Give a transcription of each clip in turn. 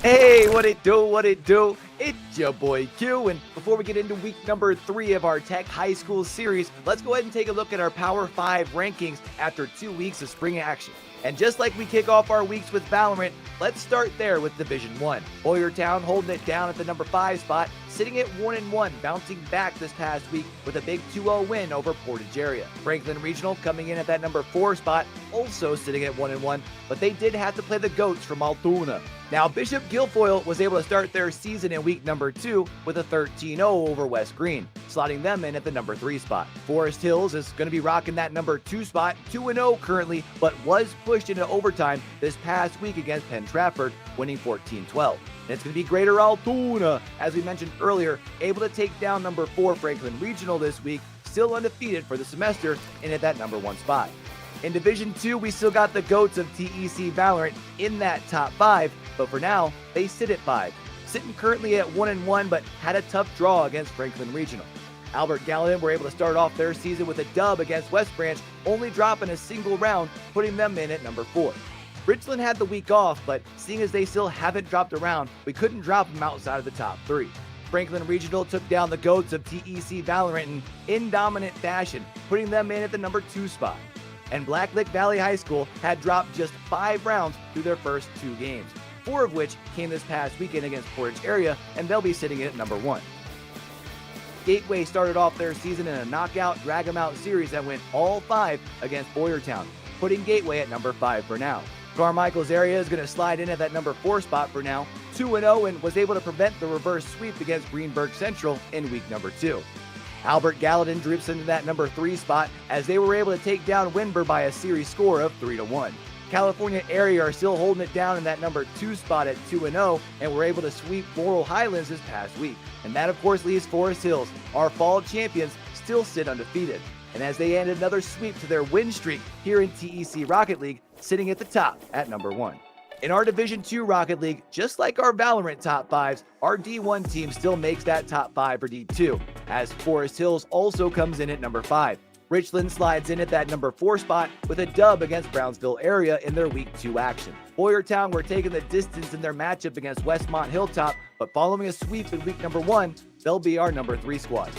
Hey, what it do, what it do? It's your boy Q, and before we get into week number 3 of our Tech High School series, let's go ahead and take a look at our Power 5 rankings after 2 weeks of spring action. And just like we kick off our weeks with Valorant, let's start there with Division 1. Boyertown holding it down at the number 5 spot, sitting at 1-1, bouncing back this past week with a big 2-0 win over Portage area. Franklin Regional coming in at that number 4 spot, also sitting at 1-1, but they did have to play the GOATs from Altoona. Now, Bishop Guilfoyle was able to start their season in week number 2 with a 13-0 over West Green, slotting them in at the number 3 spot. Forest Hills is going to be rocking that number 2 spot, 2-0 currently, but was pushed into overtime this past week against Penn Trafford, winning 14-12. And it's going to be Greater Altoona, as we mentioned earlier, able to take down number 4 Franklin Regional this week, still undefeated for the semester, and at that number 1 spot. In Division 2, we still got the GOATs of TEC Valorant in that top 5, but for now, they sit at 5, sitting currently at 1-1, but had a tough draw against Franklin Regional. Albert Gallatin were able to start off their season with a dub against West Branch, only dropping a single round, putting them in at number 4. Richland had the week off, but seeing as they still haven't dropped a round, we couldn't drop them outside of the top 3. Franklin Regional took down the GOATs of TEC Valorant in dominant fashion, putting them in at the number 2 spot. And Blacklick Valley High School had dropped just 5 rounds through their first 2 games, 4 of which came this past weekend against Portage area, and they'll be sitting at number 1. Gateway started off their season in a knockout drag-em-out series that went all 5 against Boyertown, putting Gateway at number 5 for now. Carmichael's area is going to slide in at that number 4 spot for now, 2-0, and was able to prevent the reverse sweep against Greenberg Central in week number 2. Albert Gallatin drifts into that number 3 spot as they were able to take down Winber by a series score of 3-1. California area are still holding it down in that number 2 spot at 2-0 and were able to sweep Laurel Highlands this past week. And that of course leaves Forest Hills, our fall champions, still sit undefeated. And as they end another sweep to their win streak here in TEC Rocket League, sitting at the top at number 1. In our Division 2 Rocket League, just like our Valorant top 5s, our D1 team still makes that top 5 for D2, as Forest Hills also comes in at number 5. Richland slides in at that number 4 spot with a dub against Brownsville area in their week 2 action. Boyertown were taking the distance in their matchup against Westmont Hilltop, but following a sweep in week number 1, they'll be our number 3 squad.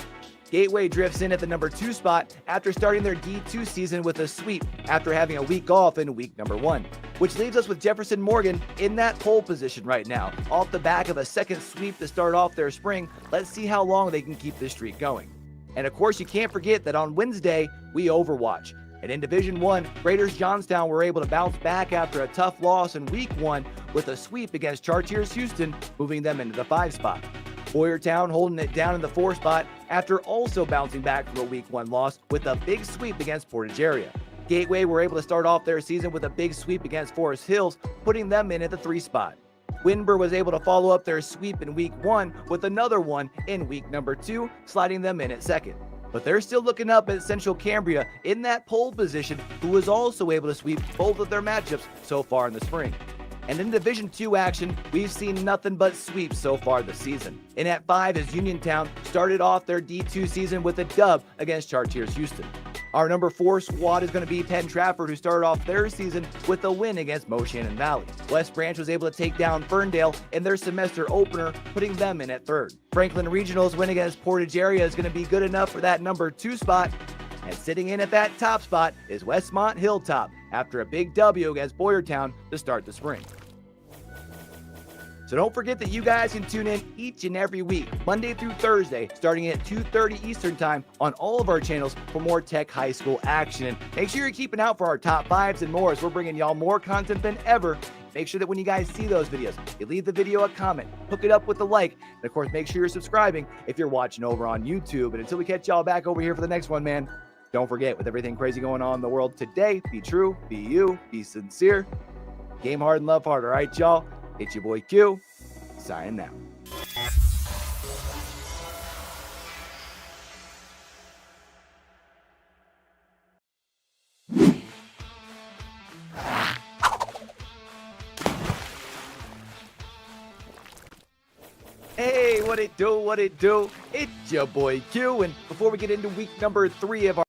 Gateway drifts in at the number 2 spot after starting their D2 season with a sweep after having a week off in week number 1, which leaves us with Jefferson Morgan in that pole position right now. Off the back of a second sweep to start off their spring, let's see how long they can keep this streak going. And of course, you can't forget that on Wednesday, we Overwatch. And in Division 1, Raiders Johnstown were able to bounce back after a tough loss in week 1 with a sweep against Chartiers Houston, moving them into the 5 spot. Boyertown holding it down in the 4 spot after also bouncing back from a week 1 loss with a big sweep against Portage area. Gateway were able to start off their season with a big sweep against Forest Hills, putting them in at the 3 spot. Winber was able to follow up their sweep in week 1 with another one in week number 2, sliding them in at 2nd. But they're still looking up at Central Cambria in that pole position, who was also able to sweep both of their matchups so far in the spring. And in Division 2 action, we've seen nothing but sweeps so far this season. In at 5 is Uniontown started off their D2 season with a dub against Chartiers Houston. Our number 4 squad is going to be Penn Trafford, who started off their season with a win against Moshannon Valley. West Branch was able to take down Ferndale in their semester opener, putting them in at 3rd. Franklin Regional's win against Portage area is going to be good enough for that number 2 spot. And sitting in at that top spot is Westmont Hilltop after a big W against Boyertown to start the spring. So don't forget that you guys can tune in each and every week, Monday through Thursday, starting at 2:30 Eastern Time on all of our channels for more Tech High School action. And make sure you're keeping out for our top 5s and more, as we're bringing y'all more content than ever. Make sure that when you guys see those videos, you leave the video a comment, hook it up with a like, and of course, make sure you're subscribing if you're watching over on YouTube. And until we catch y'all back over here for the next one, man, don't forget, with everything crazy going on in the world today, be true, be you, be sincere, game hard and love hard. All right, y'all? It's your boy Q, signing out. Hey, what it do, what it do? It's your boy Q, and before we get into week number 3 of our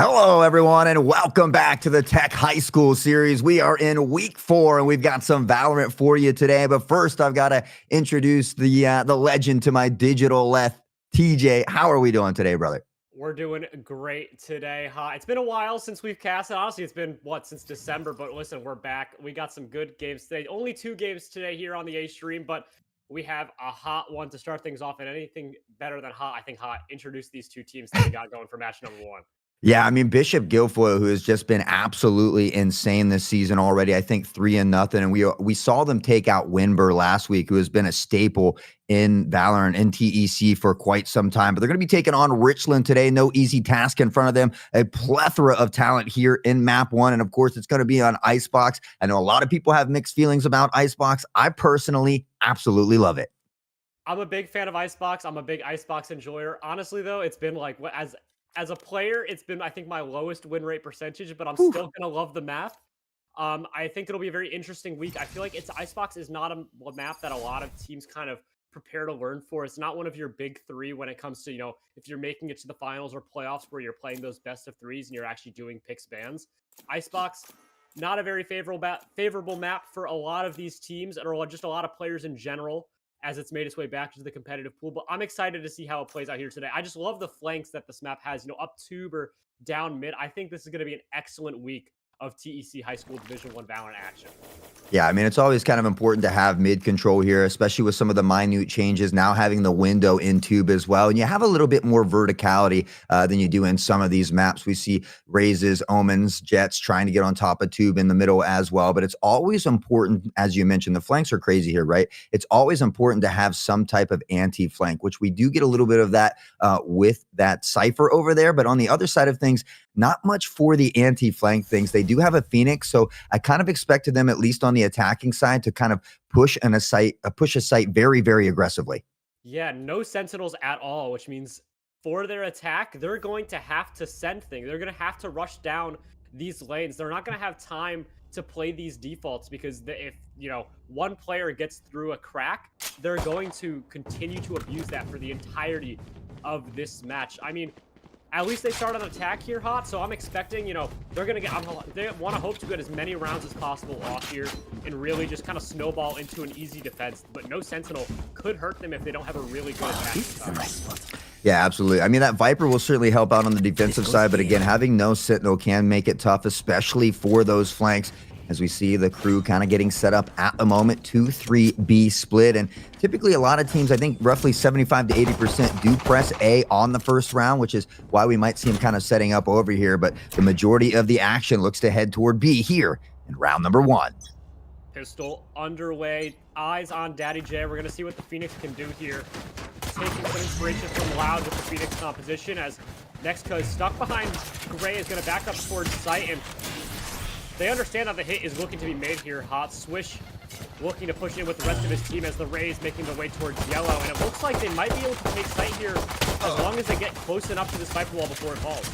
Hello, everyone, and welcome back to the Tech High School series. We are in week 4, and we've got some Valorant for you today. But first, I've got to introduce the legend to my digital left, TJ. How are we doing today, brother? We're doing great today. Hi. It's been a while since we've casted. Honestly, it's been, since December? But listen, we're back. We got some good games today. Only 2 games today here on the A stream, but we have a hot one to start things off. And anything better than hot, I think hot. Introduce these 2 teams that we got going for match number 1. Yeah, I mean, Bishop Guilfoyle, who has just been absolutely insane this season already, I think 3-0. And we saw them take out Winber last week, who has been a staple in Valorant and TEC for quite some time. But they're going to be taking on Richland today. No easy task in front of them. A plethora of talent here in map 1. And of course, it's going to be on Icebox. I know a lot of people have mixed feelings about Icebox. I personally absolutely love it. I'm a big fan of Icebox. I'm a big Icebox enjoyer. Honestly, though, it's been like, as a player, it's been, I think, my lowest win rate percentage, but I'm still going to love the map. I think it'll be a very interesting week. I feel like Icebox is not a map that a lot of teams kind of prepare to learn for. It's not one of your big 3 when it comes to, if you're making it to the finals or playoffs where you're playing those best of 3s and you're actually doing picks bans. Icebox, not a very favorable map for a lot of these teams or just a lot of players in general, as it's made its way back to the competitive pool. But I'm excited to see how it plays out here today. I just love the flanks that this map has, up tube or down mid. I think this is going to be an excellent week of TEC High School Division 1 Valorant action. Yeah, I mean, it's always kind of important to have mid control here, especially with some of the minute changes, now having the window in tube as well. And you have a little bit more verticality than you do in some of these maps. We see Raises, Omens, Jets trying to get on top of tube in the middle as well. But it's always important, as you mentioned, the flanks are crazy here, right? It's always important to have some type of anti-flank, which we do get a little bit of that with that Cypher over there. But on the other side of things, not much for the anti-flank things. They do have a Phoenix, so I kind of expected them, at least on the attacking side, to kind of push a site very, very aggressively. Yeah, no Sentinels at all, which means for their attack, they're going to have to send things. They're going to have to rush down these lanes. They're not going to have time to play these defaults because if, one player gets through a crack, they're going to continue to abuse that for the entirety of this match. I mean, at least they start on attack here, Hot, so I'm expecting, they're going to get, they want to hope to get as many rounds as possible off here and really just kind of snowball into an easy defense. But no Sentinel could hurt them if they don't have a really good attack. Yeah, absolutely. I mean, that Viper will certainly help out on the defensive side, but again, having no Sentinel can make it tough, especially for those flanks. As we see the crew kind of getting set up at the moment, 2-3-B split. And typically a lot of teams, I think roughly 75 to 80% do press A on the first round, which is why we might see them kind of setting up over here. But the majority of the action looks to head toward B here in round number 1. Pistol underway, eyes on Daddy J. We're going to see what the Phoenix can do here. Taking some inspiration from Loud with the Phoenix composition, as Nextka is stuck behind Gray, is going to back up towards site, and they understand that the hit is looking to be made here. Hot Swish looking to push in with the rest of his team as the Rays making their way towards yellow. And it looks like they might be able to take site here as long as they get close enough to this Viper wall before it falls.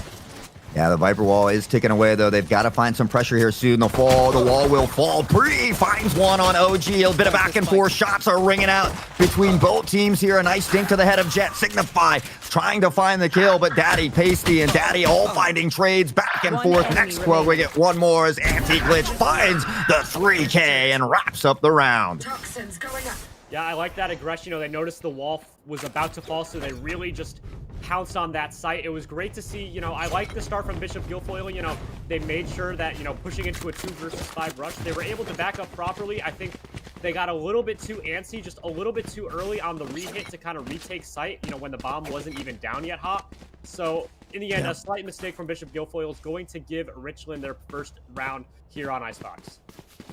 Yeah, the Viper wall is ticking away, though. They've got to find some pressure here soon. The wall will fall. Bree finds one on OG. A bit of back and forth. Shots are ringing out between both teams here. A nice dink to the head of Jet. Signify trying to find the kill, but Daddy, Pasty, and Daddy all finding trades back and forth. Next quote, we get one more as Anti-Glitch finds the 3K and wraps up the round. Toxins going up. Yeah, I like that aggression. They noticed the wall was about to fall, so they really just pounced on that site. It was great to see, I like the start from Bishop Guilfoyle. They made sure that, pushing into a 2 versus 5 rush, they were able to back up properly. I think they got a little bit too antsy, just a little bit too early on the re-hit to kind of retake site, when the bomb wasn't even down yet, Hot. So, in the end, a slight mistake from Bishop Guilfoyle is going to give Richland their first round here on Icebox.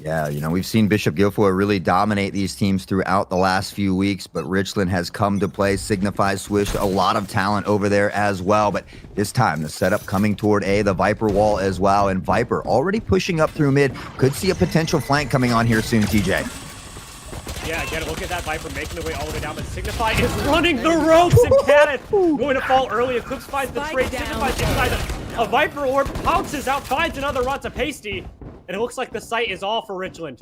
Yeah, we've seen Bishop Guilfoyle really dominate these teams throughout the last few weeks, but Richland has come to play. Signify Swish, a lot of talent over there as well, but this time the setup coming toward A, the Viper wall as well, and Viper already pushing up through mid. Could see a potential flank coming on here soon, TJ. Yeah, again, look at that Viper making their way all the way down, but Signify is running the ropes, and Cannon going to fall early. Eclipse finds the trade. Signify inside a Viper orb, pounces out, finds another run to Pasty, and it looks like the site is all for Richland.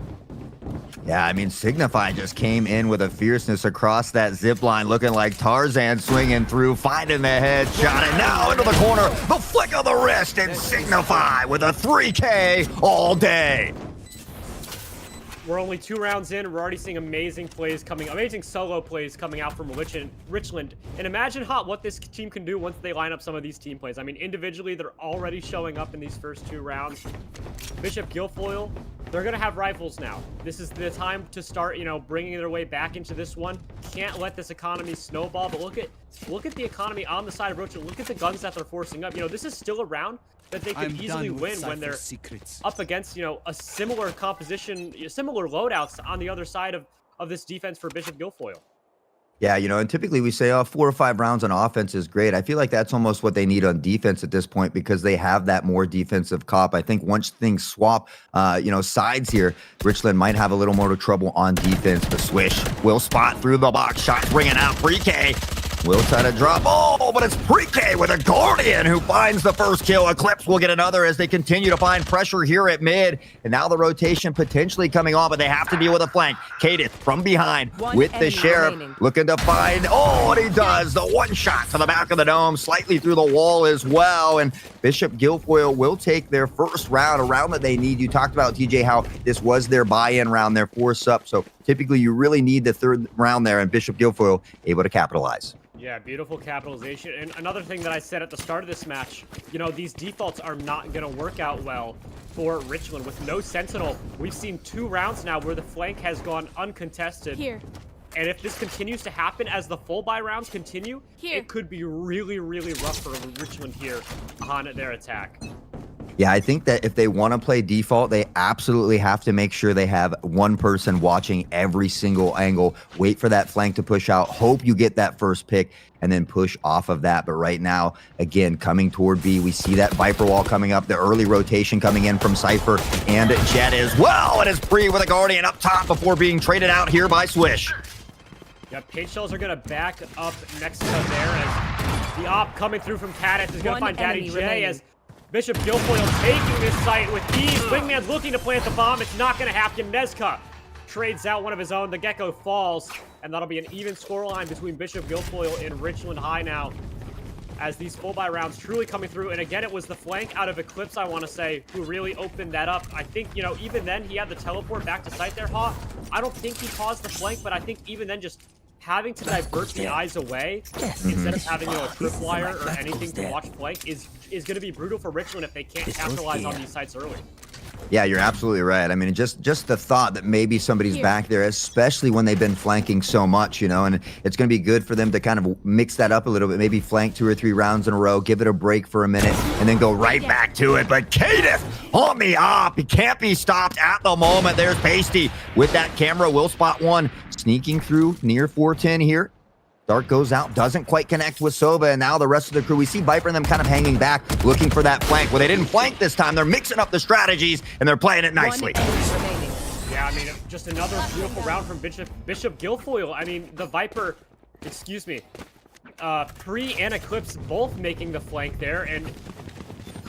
Yeah, I mean, Signify just came in with a fierceness across that zip line, looking like Tarzan swinging through, finding the headshot, and now into the corner, the flick of the wrist, and Signify with a 3K all day. We're only 2 rounds in. We're already seeing amazing solo plays coming out from Richland. And imagine what this team can do once they line up some of these team plays. I mean, individually, they're already showing up in these first 2 rounds. Bishop Guilfoyle, they're going to have rifles now. This is the time to start, bringing their way back into this one. Can't let this economy snowball, but look at the economy on the side of Richland. Look at the guns that they're forcing up. This is still a round that they could easily win when they're up against, a similar composition, similar loadouts on the other side of this defense for Bishop Guilfoyle. Yeah, and typically we say, 4 or 5 rounds on offense is great. I feel like that's almost what they need on defense at this point because they have that more defensive cop. I think once things swap, sides here, Richland might have a little more trouble on defense. The Swish will spot through the box. Shots bringing out Pre-K. Will try to drop. Oh, but it's Pre-K with a Guardian who finds the first kill. Eclipse will get another as they continue to find pressure here at mid. And now the rotation potentially coming on, but they have to deal with a flank. Kadith from behind with the Sheriff looking to find. Oh, and he does. The one shot to the back of the dome, slightly through the wall as well. And Bishop Guilfoyle will take their first round, a round that they need. You talked about, TJ, how this was their buy-in round, their 4-sup. So typically you really need the 3rd round there, and Bishop Guilfoyle able to capitalize. Yeah, beautiful capitalization. And another thing that I said at the start of this match, these defaults are not going to work out well for Richland. With no Sentinel, we've seen 2 rounds now where the flank has gone uncontested. Here. And if this continues to happen as the full buy rounds continue, it could be really, really rough for Richland here on their attack. Yeah, I think that if they want to play default, they absolutely have to make sure they have one person watching every single angle, wait for that flank to push out, hope you get that first pick, and then push off of that. But right now, again, coming toward B, we see that Viper wall coming up, the early rotation coming in from Cypher and Jet as well. It is Pre with a Guardian up top before being traded out here by Swish. Yeah, paint shells are going to back up next to there as the op coming through from Kadith is going to find Daddy J as Bishop Guilfoyle taking this site with ease. Wingman's looking to plant the bomb. It's not going to happen. Nezka trades out one of his own. The Gecko falls, and that'll be an even scoreline between Bishop Guilfoyle and Richland High now as these full buy rounds truly coming through. And again, it was the flank out of Eclipse, I want to say, who really opened that up. I think, even then he had the teleport back to site there, Haw. I don't think he caused the flank, but I think even then just having to divert the eyes away instead of having a tripwire or anything to watch flank is going to be brutal for Richland if they can't capitalize on these sites early. Yeah, you're absolutely right. I mean, just the thought that maybe somebody's back there, especially when they've been flanking so much, and it's going to be good for them to kind of mix that up a little bit, maybe flank 2 or 3 rounds in a row, give it a break for a minute, and then go right back to it. But Kadith on the op, he can't be stopped at the moment. There's Pasty with that camera, will spot one, sneaking through near 410 here. Dart goes out, doesn't quite connect with Sova, and now the rest of the crew, we see Viper and them kind of hanging back, looking for that flank. Well, they didn't flank this time. They're mixing up the strategies, and they're playing it nicely. Yeah, I mean, just another beautiful round from Bishop Guilfoyle. I mean, the Viper, Pre and Eclipse both making the flank there, and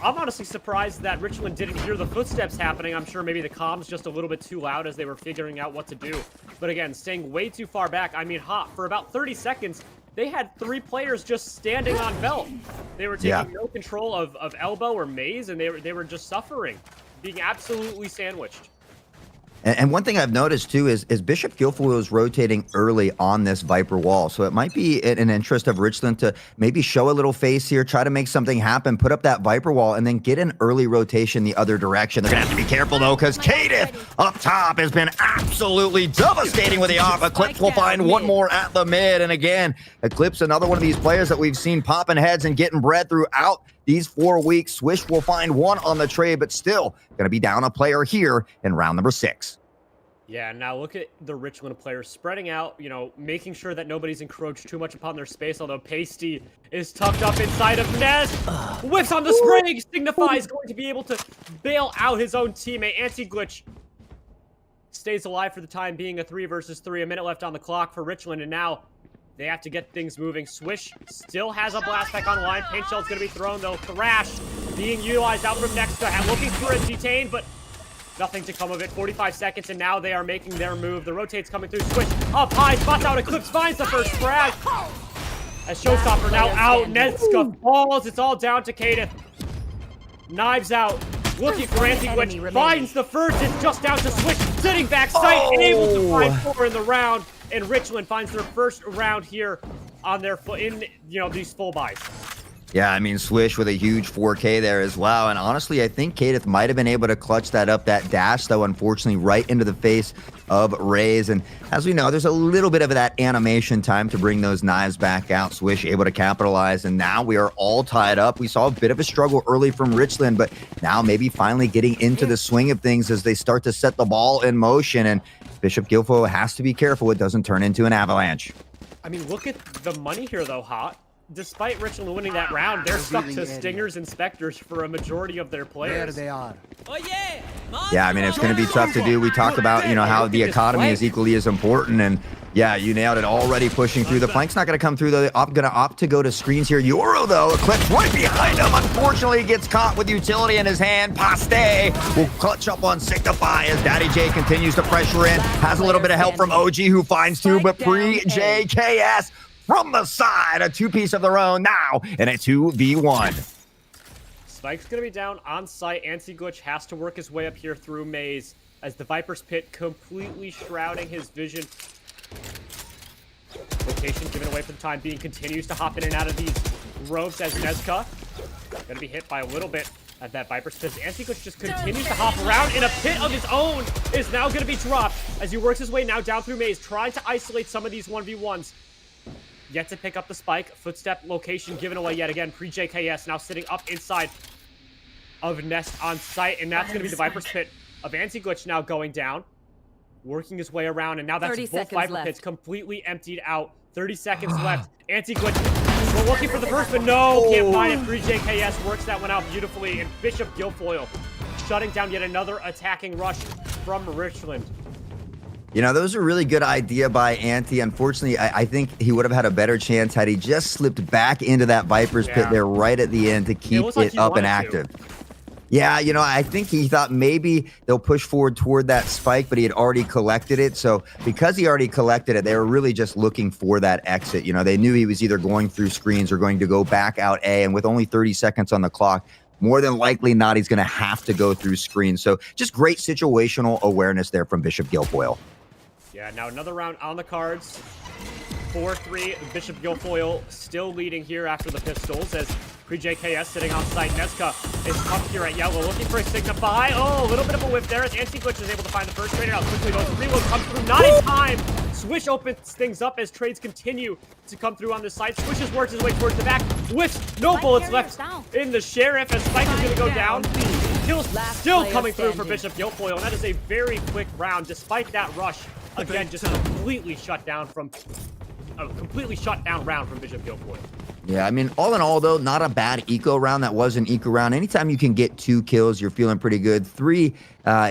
I'm honestly surprised that Richland didn't hear the footsteps happening. I'm sure maybe the comms just a little bit too loud as they were figuring out what to do. But again, staying way too far back. I mean, for about 30 seconds, they had 3 players just standing on belt. They were taking no control of elbow or maze, and they were just suffering, being absolutely sandwiched. And one thing I've noticed too is Bishop Guilfoyle is rotating early on this Viper wall. So it might be an interest of Richland to maybe show a little face here, try to make something happen, put up that Viper wall, and then get an early rotation the other direction. They're going to have to be careful though, because Kadith up top has been absolutely devastating with the off. Eclipse will find one more at the mid. And again, Eclipse, another one of these players that we've seen popping heads and getting bread throughout these 4 weeks. Swish will find one on the trade, but still going to be down a player here in round number 6. Yeah, now look at the Richland players spreading out, making sure that nobody's encroached too much upon their space, although Pasty is tucked up inside of Nez. Whiffs on the spring. Signify is going to be able to bail out his own teammate. Anti-glitch stays alive for the time being. A 3 versus 3. A minute left on the clock for Richland, and now they have to get things moving. Swish still has a blast back online. Paint shell's going to be thrown, though. Thrash being utilized out from next to looking for a detain, but Nothing to come of it. 45 seconds, and now they are making their move. The rotate's coming through. Switch up high, spots out Eclipse, finds the first frag. As Showstopper now out, Nezka falls. It's all down to Kadeth. Knives out. Looking for Anti-Glitch. Finds the first. It's just down to Switch. Sitting back, sight, able to find 4 in the round. And Richland finds their first round here on their these full buys. Yeah, I mean, Swish with a huge 4K there as well. And honestly, I think Kadeth might have been able to clutch that up, that dash, though, unfortunately, right into the face of Raze. And as we know, there's a little bit of that animation time to bring those knives back out. Swish able to capitalize, and now we are all tied up. We saw a bit of a struggle early from Richland, but now maybe finally getting into the swing of things as they start to set the ball in motion. And Bishop Guilfoyle has to be careful it doesn't turn into an avalanche. I mean, look at the money here, though, Hot. Despite Richland winning that round, they're stuck to Stingers and Spectres for a majority of their players. There they are. Oh yeah! Yeah, I mean, it's going to be tough to do. We talked about, how the economy is equally as important. And yeah, you nailed it. Already pushing through. The flank's not going to come through, though. They're going to opt to go to screens here. Euro, though, Eclipse right behind him. Unfortunately, gets caught with utility in his hand. Paste will clutch up on Signify as Daddy J continues to pressure in. Has a little bit of help from OG, who finds 2, but pre-JKS from the side, a 2-piece of their own now in a 2v1. Spike's going to be down on site. Anti-Glitch has to work his way up here through Maze as the Viper's Pit completely shrouding his vision. Location given away for the time being, continues to hop in and out of these ropes as Nezka going to be hit by a little bit at that Viper's Pit. Anti-Glitch just continues to hop around in a pit of his own, is now going to be dropped as he works his way now down through Maze, trying to isolate some of these 1v1s. Yet to pick up the spike. Footstep location given away yet again. Pre-JKS now sitting up inside of Nest on site. And that's going to be the Viper's Pit of Anti-Glitch now going down. Working his way around. And now that's both Viper Pits completely emptied out. 30 seconds left. Anti-Glitch, we're looking for the first, but no, can't find it. Pre-JKS works that one out beautifully. And Bishop Guilfoyle shutting down yet another attacking rush from Richland. That was a really good idea by Ante. Unfortunately, I think he would have had a better chance had he just slipped back into that Viper's Pit there right at the end to keep it up and active. Yeah, I think he thought maybe they'll push forward toward that spike, but he had already collected it. So because he already collected it, they were really just looking for that exit. They knew he was either going through screens or going to go back out A. And with only 30 seconds on the clock, more than likely not, he's going to have to go through screens. So just great situational awareness there from Bishop Guilfoyle. Yeah, now another round on the cards. 4-3, Bishop Guilfoyle still leading here after the pistols as Pre-JKS sitting on site. Nezka is up here at yellow, looking for a Signify. Oh, a little bit of a whiff there as Anti-Glitch is able to find the first trade out quickly. Those reload comes through, not in time. Swish opens things up as trades continue to come through on this side. Swish has worked his way towards the back. Whiffs, no bullets left in the Sheriff as Spike is going to go down. Kills still coming through for Bishop Guilfoyle, and that is a very quick round despite that rush. Again, just completely shut down from a completely shut down round from Bishop Guilfoyle. Yeah, I mean, all in all, though, not a bad eco round. That was an eco round. Anytime you can get 2 kills, you're feeling pretty good. 3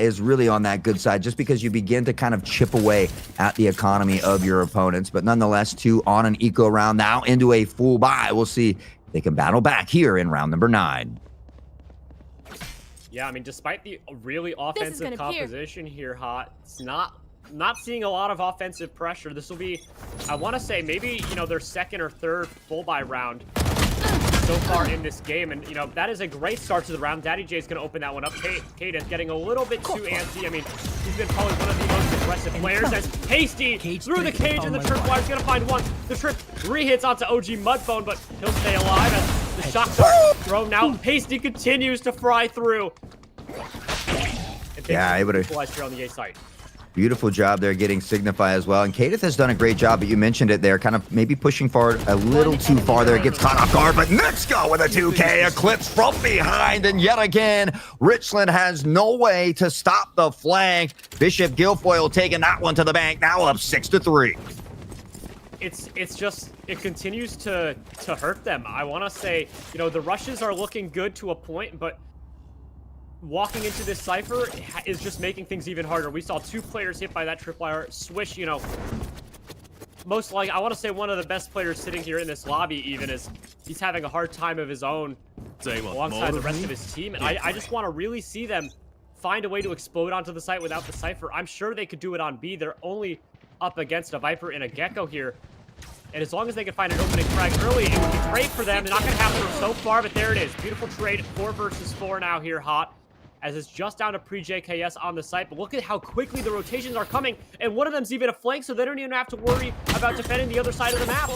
is really on that good side just because you begin to kind of chip away at the economy of your opponents. But nonetheless, 2 on an eco round, now into a full buy. We'll see if they can battle back here in round number 9. Yeah, I mean, despite the really offensive composition here, Hot, it's not seeing a lot of offensive pressure. This will be, I want to say, maybe, their second or third full buy round so far in this game. And, that is a great start to the round. Daddy J is going to open that one up. Kadeth getting a little bit too antsy. I mean, he's been probably one of the most aggressive players as Hasty through the cage and the tripwire is going to find one. The trip re-hits onto OG Mudbone, but he'll stay alive as the shots are thrown out. Hasty continues to fry through. Yeah, able to equalize here on the A site. Beautiful job there getting Signify as well. And Kadeth has done a great job, but you mentioned it there, kind of maybe pushing forward a little too far there. Gets caught off guard, but let's go with a 2K. Eclipse from behind, and yet again, Richland has no way to stop the flank. Bishop Guilfoyle taking that one to the bank, now up 6-3. It's just, it continues to hurt them. I want to say, the rushes are looking good to a point, but walking into this Cypher is just making things even harder. We saw 2 players hit by that tripwire. Swish, most likely, I want to say one of the best players sitting here in this lobby even is he's having a hard time of his own alongside the rest of his team. And I just want to really see them find a way to explode onto the site without the Cypher. I'm sure they could do it on B. They're only up against a Viper and a Gecko here. And as long as they can find an opening frag early, it would be great for them. They're not going to have to so far, but there it is. Beautiful trade, 4 versus 4 now here, Hot. As it's just down to pre-JKS on the site. But look at how quickly the rotations are coming. And one of them's even a flank, so they don't even have to worry about defending the other side of the map.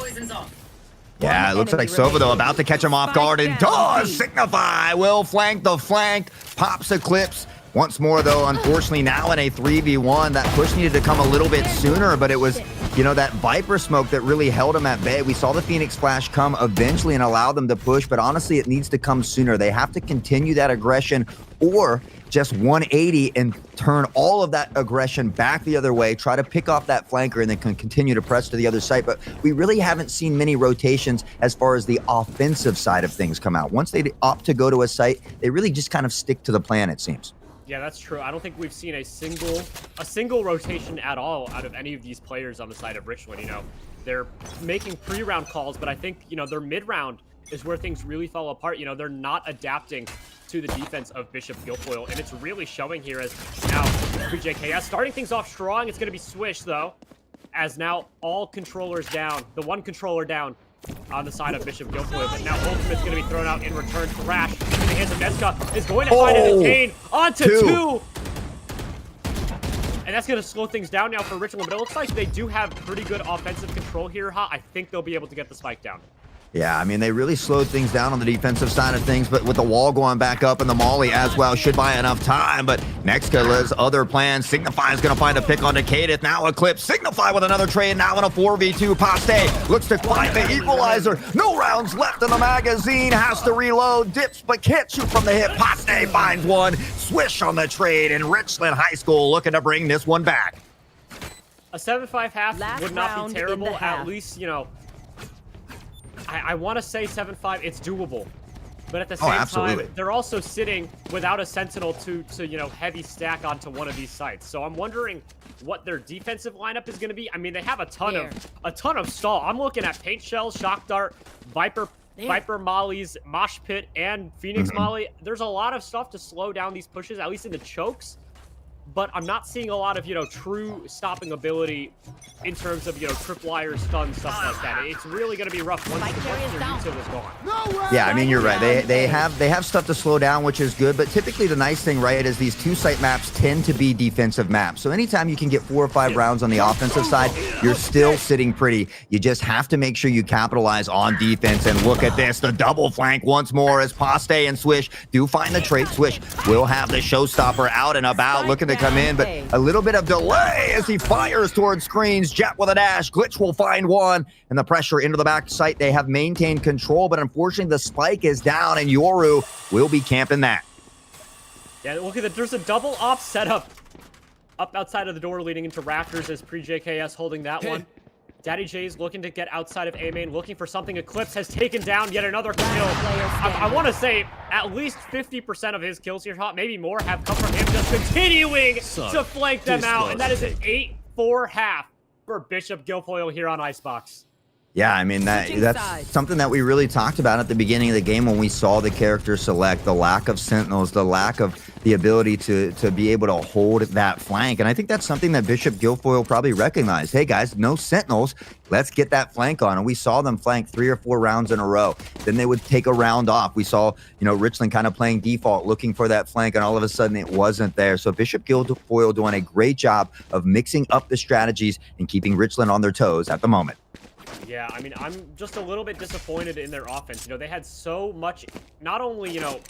Yeah, it looks like Sova, though, about to catch him off guard, and does Signify will flank the flank, pops Eclipse. Once more, though, unfortunately, now in a 3v1, that push needed to come a little bit sooner, but it was, you know, that Viper smoke that really held him at bay. We saw the Phoenix Flash come eventually and allow them to push, but honestly, it needs to come sooner. They have to continue that aggression or just 180 and turn all of that aggression back the other way, try to pick off that flanker, and then continue to press to the other side. But we really haven't seen many rotations as far as the offensive side of things come out. Once they opt to go to a site, they really just kind of stick to the plan, it seems. Yeah, that's true. I don't think we've seen a single rotation at all out of any of these players on the side of Richland. You know, they're making pre-round calls, but I think, you know, their mid-round is where things really fall apart. You know, they're not adapting to the defense of Bishop Guilfoyle, and it's really showing here as now pre-JKS starting things off strong. It's going to be Swish, though, as now all controllers down, the one controller down on the side of Bishop Guilfoyle, but now Ultimate's going to be thrown out in return. Thrash in the hands of Neska is going to find a detain onto two. And that's going to slow things down now for Richland, but it looks like they do have pretty good offensive control here, huh? I think they'll be able to get the spike down. Yeah, I mean, they really slowed things down on the defensive side of things, but with the wall going back up and the molly as well, should buy enough time. But Nexka's other plans, Signify is going to find a pick on Decadith. Now Eclipse, Signify with another trade, now in a 4v2. Paste looks to find the equalizer. No rounds left in the magazine, has to reload, dips, but can't shoot from the hip. Paste finds one, Swish on the trade, and Richland High School looking to bring this one back. A 7-5 half would not be terrible, at least, you know, I want to say 7-5, it's doable. But at the same time, they're also sitting without a Sentinel to you know, heavy stack onto one of these sites. So I'm wondering what their defensive lineup is going to be. I mean, they have a ton of stall. I'm looking at Paint Shell, Shock Dart, Viper Mollies, Mosh Pit, and Phoenix Molly. There's a lot of stuff to slow down these pushes, at least in the chokes. But I'm not seeing a lot of, you know, true stopping ability in terms of, you know, tripwire, stun, stuff like that. It's really going to be rough once their util is gone. Yeah, I mean, you're right. They have stuff to slow down, which is good. But typically the nice thing, right, is these two-site maps tend to be defensive maps. So anytime you can get 4 or 5 rounds on the offensive side, you're still sitting pretty. You just have to make sure you capitalize on defense. And look at this, the double flank once more as Paste and Swish do find the trait. Swish will have the showstopper out and about, looking to come in, but a little bit of delay as he fires towards screens. Jet with a dash. Glitch will find one, and the pressure into the back site. They have maintained control, but unfortunately the spike is down, and Yoru will be camping that. Yeah, look at that. There's a double op setup up outside of the door leading into Rafters as pre-JKS holding that one. Daddy J's looking to get outside of A main, looking for something. Eclipse has taken down yet another kill. I want to say at least 50% of his kills here, maybe more, have come from him just continuing to flank them out. And that is an 8-4 half for Bishop Guilfoyle here on Icebox. Yeah, I mean, that's something that we really talked about at the beginning of the game when we saw the character select, the lack of sentinels, the lack of the ability to be able to hold that flank. And I think that's something that Bishop Guilfoyle probably recognized. Hey, guys, no sentinels. Let's get that flank on. And we saw them flank 3 or 4 rounds in a row. Then they would take a round off. We saw, you know, Richland kind of playing default, looking for that flank, and all of a sudden it wasn't there. So Bishop Guilfoyle doing a great job of mixing up the strategies and keeping Richland on their toes at the moment. Yeah, I mean, I'm just a little bit disappointed in their offense. You know, they had so much, not only, you know,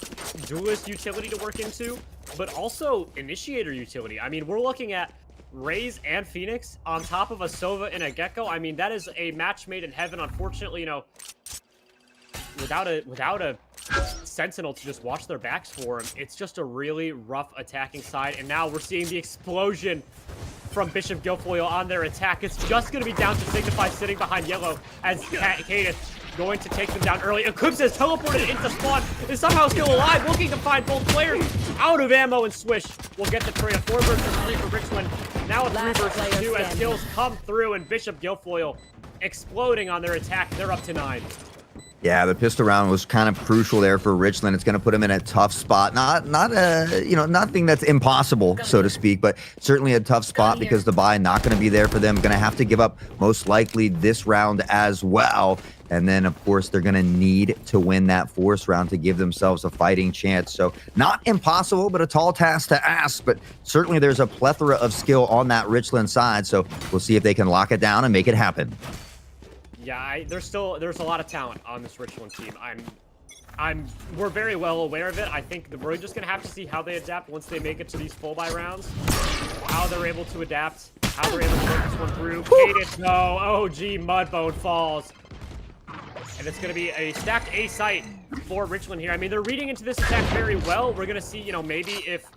duelist utility to work into, but also initiator utility. I mean, we're looking at Raze and Phoenix on top of a Sova and a Gecko. I mean, that is a match made in heaven. Unfortunately, you know, without a Sentinel to just watch their backs for him, it's just a really rough attacking side. And now we're seeing the explosion from Bishop Guilfoyle on their attack. It's just going to be down to Signify sitting behind yellow as Cadith going to take them down early. Eclipse has teleported into spawn, is somehow still alive, looking to find both players out of ammo, and Swish will get the trade. A 4 versus 3 for Richland. Now a 3 versus 2 as kills come through, and Bishop Guilfoyle exploding on their attack. They're up to 9. Yeah, the pistol round was kind of crucial there for Richland. It's going to put him in a tough spot. Not nothing that's impossible, so to speak, but certainly a tough spot because the buy not going to be there for them. Going to have to give up most likely this round as well. And then, of course, they're going to need to win that fourth round to give themselves a fighting chance. So not impossible, but a tall task to ask. But certainly there's a plethora of skill on that Richland side. So we'll see if they can lock it down and make it happen. Yeah, there's a lot of talent on this Richland team. We're very well aware of it. I think we're just gonna have to see how they adapt once they make it to these full buy rounds. How they're able to adapt, how they're able to work this one through. Cadence, no, OG Mudbone falls. And it's gonna be a stacked A site for Richland here. I mean, they're reading into this attack very well. We're gonna see, maybe if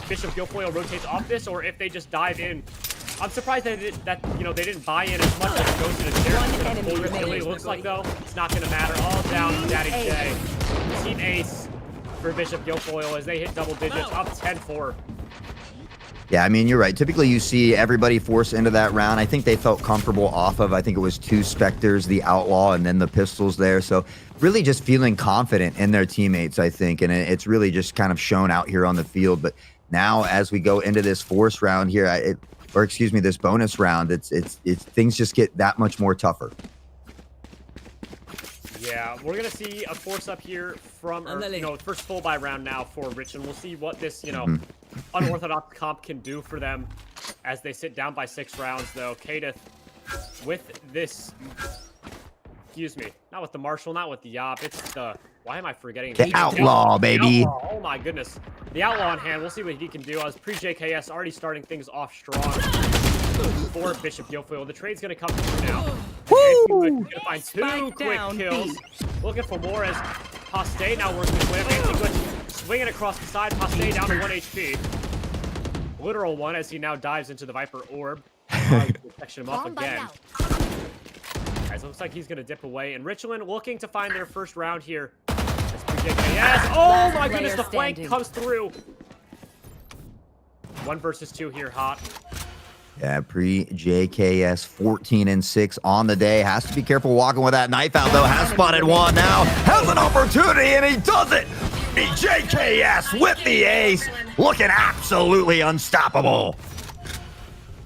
Bishop Guilfoyle rotates off this or if they just dive in. I'm surprised that they didn't buy in as much as it goes to the chair. It looks like, though, it's not going to matter. All down to Daddy J. Team ace for Bishop Guilfoyle as they hit double digits, up 10-4. Yeah, I mean, you're right. Typically, you see everybody force into that round. I think they felt comfortable off of, I think it was 2 Spectres, the Outlaw, and then the pistols there. So really just feeling confident in their teammates, I think. And it's really just kind of shown out here on the field. But now as we go into this fourth round here, this bonus round, it's things just get that much more tougher. Yeah, we're gonna see a force up here from first full buy round now for Richland. We'll see what this unorthodox comp can do for them as they sit down by 6 rounds though. Kadeth with this, not with the Marshall, not with the Yop, it's the, why am I forgetting? The Outlaw, baby. The Outlaw. Oh my goodness. The Outlaw on hand. We'll see what he can do. As pre-JKS already starting things off strong for Bishop Guilfoyle. The trade's going to come through now. Going to find 2 quick kills. Looking for more as Paste now working his way up. Anti-Glitch swinging across the side. Paste down to 1 HP. Literal one as he now dives into the Viper Orb. Section him off again. Guys, looks like he's going to dip away. And Richland looking to find their first round here. That's pre-JKS. Oh my goodness, the flank comes through. 1 versus 2 here, hot. Yeah, pre-JKS 14-6 on the day. Has to be careful walking with that knife out, though. Has spotted one now. Has an opportunity, and he does it. JKS with the ace. Looking absolutely unstoppable.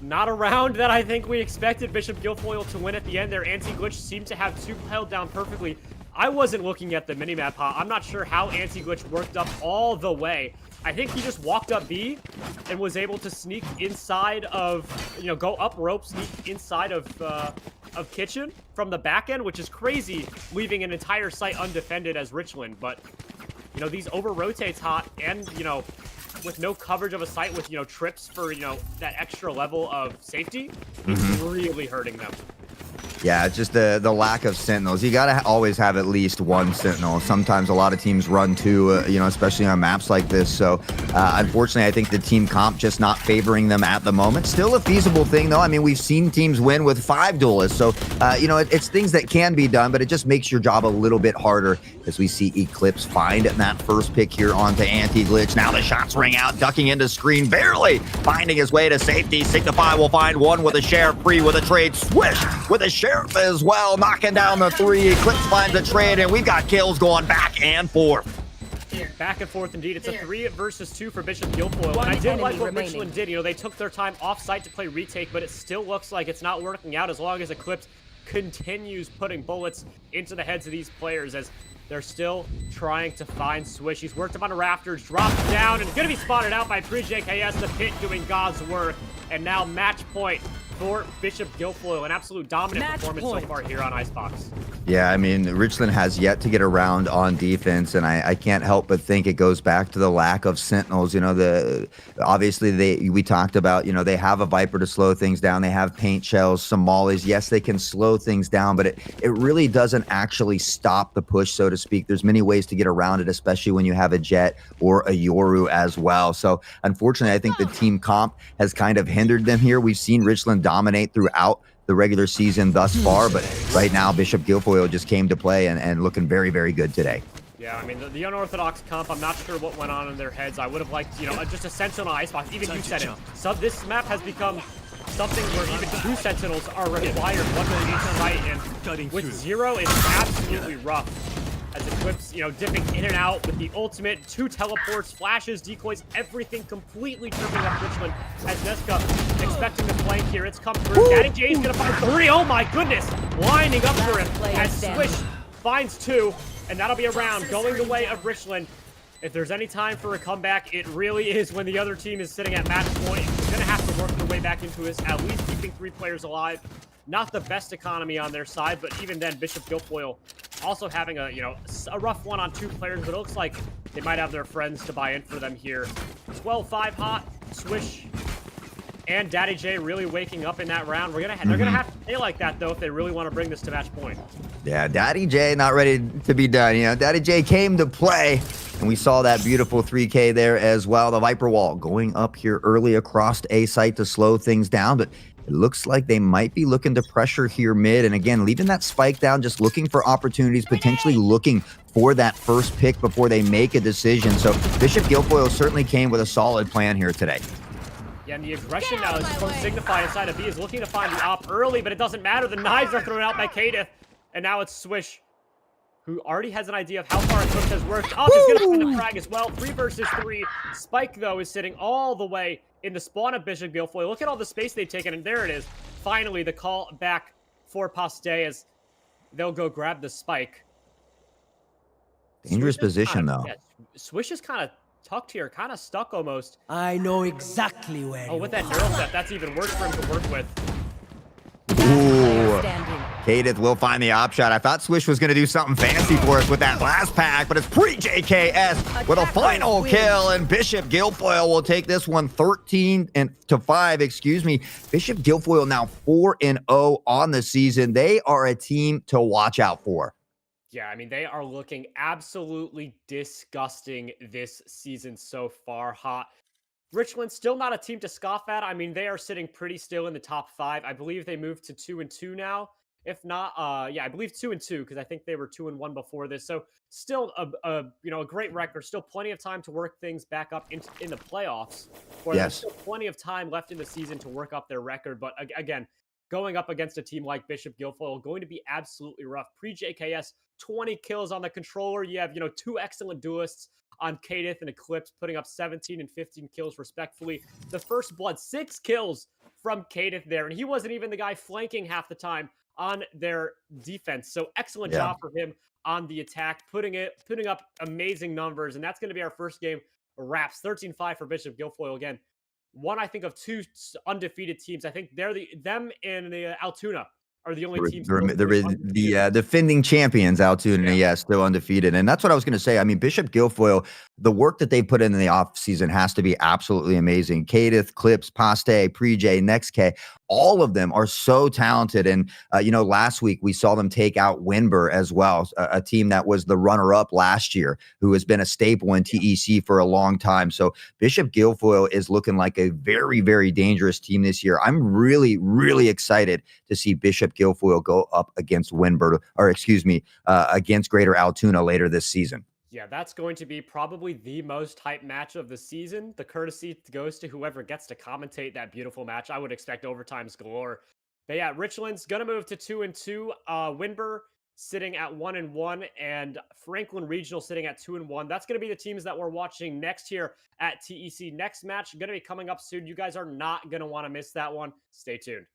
Not a round that I think we expected Bishop Guilfoyle to win at the end there. Anti-Glitch seemed to have 2 held down perfectly. I wasn't looking at the minimap, huh? I'm not sure how Anti-Glitch worked up all the way. I think he just walked up B and was able to sneak inside of, go up rope, sneak inside of Kitchen from the back end, which is crazy, leaving an entire site undefended as Richland. But, these over-rotates hot and, with no coverage of a site with, trips for, that extra level of safety, it's really hurting them. Yeah, it's just the lack of sentinels. You got to always have at least 1 sentinel. Sometimes a lot of teams run 2, especially on maps like this. So, unfortunately, I think the team comp just not favoring them at the moment. Still a feasible thing, though. I mean, we've seen teams win with 5 duelists. So, it's things that can be done, but it just makes your job a little bit harder as we see Eclipse find that first pick here onto Anti-Glitch. Now the shots ring out, ducking into screen, barely finding his way to safety. Signify will find 1 with a share, free with a trade, swish with a share as well, knocking down the 3. Eclipse finds a trade, and we've got kills going back and forth. Back and forth indeed. It's a 3 versus 2 for Bishop Guilfoyle. And I did like what Richland did. They took their time off-site to play retake, but it still looks like it's not working out as long as Eclipse continues putting bullets into the heads of these players as they're still trying to find Swish. He's worked him on rafters, drops down, and going to be spotted out by pre-JKS. The pit doing God's work. And now match point for Bishop Guilfoyle. An absolute dominant performance so far here on Icebox. Yeah, I mean, Richland has yet to get around on defense, and I can't help but think it goes back to the lack of sentinels. Obviously we talked about, they have a Viper to slow things down. They have paint shells, some mollies. Yes, they can slow things down, but it really doesn't actually stop the push, so to speak. There's many ways to get around it, especially when you have a Jet or a Yoru as well. So unfortunately, I think the team comp has kind of hindered them here. We've seen Richland dominate throughout the regular season thus far, but right now Bishop Guilfoyle just came to play and looking very, very good today. Yeah, I mean, the unorthodox comp, I'm not sure what went on in their heads. I would have liked, just a sentinel icebox. Even you said it. So this map has become something where even 2 Sentinels are required, one to each right, and with 0, it's absolutely rough. As Eclipse, dipping in and out with the ultimate, 2 teleports, flashes, decoys, everything completely tripping up Richland. As Nesca expecting the flank here, it's come through. Daddy J's gonna find 3. Oh my goodness, lining up for him as Swish finds 2, and that'll be a round going the way of Richland. If there's any time for a comeback, it really is when the other team is sitting at match point. It's gonna have to work their way back into this, at least keeping 3 players alive. Not the best economy on their side, but even then, Bishop Guilfoyle also having a rough one on 2 players, but it looks like they might have their friends to buy in for them here. 12-5 hot, Swish, and Daddy J really waking up in that round. They're gonna have to play like that though if they really want to bring this to match point. Yeah, Daddy J not ready to be done. Daddy J came to play, and we saw that beautiful 3K there as well. The Viper Wall going up here early across A site to slow things down, but it looks like they might be looking to pressure here mid. And again, leaving that spike down, just looking for opportunities, potentially looking for that first pick before they make a decision. So Bishop Guilfoyle certainly came with a solid plan here today. Yeah, and the aggression now is from Signify inside of B is looking to find the op early, but it doesn't matter. The knives are thrown out by Kadith. And now it's Swish, who already has an idea of how far Eclipse has worked. Up is going to find a frag as well. 3 versus 3. Spike, though, is sitting all the way in the spawn of Bishop Guilfoyle. Look at all the space they've taken, and there it is. Finally, the call back for Paste as they'll go grab the spike. Dangerous position, though. Yeah, Swish is kind of tucked here, kind of stuck almost. I know exactly where. Oh, with that neural set, that's even worse for him to work with. Ooh, Kadith will find the op shot. I thought Swish was going to do something fancy for us with that last pack, but it's pre-JKS with a final kill, and Bishop Guilfoyle will take this one 13-5, excuse me. Bishop Guilfoyle now 4-0 on the season. They are a team to watch out for. Yeah, I mean, they are looking absolutely disgusting this season so far. Hot. Richland still not a team to scoff at. I mean, they are sitting pretty still in the top 5. I believe they moved to 2-2 now. If not, yeah, I believe 2-2 because I think they were 2-1 before this. So still a great record. Still plenty of time to work things back up in the playoffs. Where there's still plenty of time left in the season to work up their record. But again, going up against a team like Bishop Guilfoyle going to be absolutely rough. Pre-JKS, 20 kills on the controller. You have 2 excellent duelists on Kadith and Eclipse, putting up 17 and 15 kills respectfully. The first blood, 6 kills from Kadith there, and he wasn't even the guy flanking half the time on their defense. So excellent job for him on the attack, putting up amazing numbers, and that's going to be our first game wraps. 13-5 for Bishop Guilfoyle again. One, I think, of 2 undefeated teams. I think them and the Altoona are the only teams. The defending champions, Altoona, still undefeated. And that's what I was going to say. I mean, Bishop Guilfoyle, the work that they put in the offseason has to be absolutely amazing. Kadith, Clips, Paste, Pre-J, NextK, all of them are so talented. And, last week we saw them take out Winber as well, a team that was the runner-up last year, who has been a staple in TEC for a long time. So Bishop Guilfoyle is looking like a very, very dangerous team this year. I'm really, really excited to see Bishop Guilfoyle go up against Winber, or excuse me, against Greater Altoona later this season. Yeah, that's going to be probably the most hype match of the season. The courtesy goes to whoever gets to commentate that beautiful match. I would expect overtimes galore. But yeah, Richland's going to move to 2-2. Winber sitting at 1-1, and Franklin Regional sitting at 2-1. That's going to be the teams that we're watching next here at TEC. Next match going to be coming up soon. You guys are not going to want to miss that one. Stay tuned.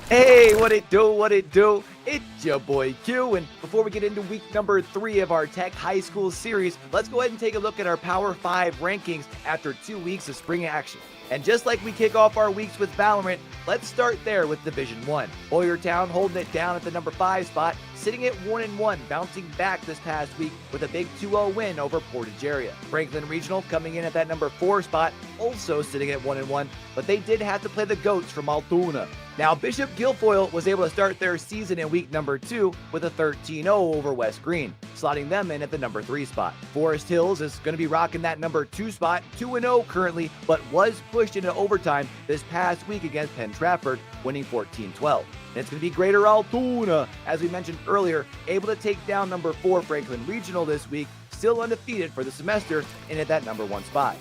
Hey, what it do? It's your boy Q, and before we get into week number 3 of our TEC High School series, let's go ahead and take a look at our Power 5 rankings after 2 weeks of spring action. And just like we kick off our weeks with Valorant, let's start there with Division 1. Boyertown holding it down at the number 5 spot, sitting at 1-1, bouncing back this past week with a big 2-0 win over Portage area. Franklin Regional coming in at that number 4 spot, also sitting at 1-1, but they did have to play the GOATs from Altoona. Now, Bishop Guilfoyle was able to start their season in week number 2 with a 13-0 over West Green, slotting them in at the number 3 spot. Forest Hills is going to be rocking that number 2 spot, 2-0 currently, but was pushed into overtime this past week against Penn Trafford, winning 14-12. And it's going to be Greater Altoona, as we mentioned earlier, able to take down number 4 Franklin Regional this week, still undefeated for the semester, and at that number 1 spot.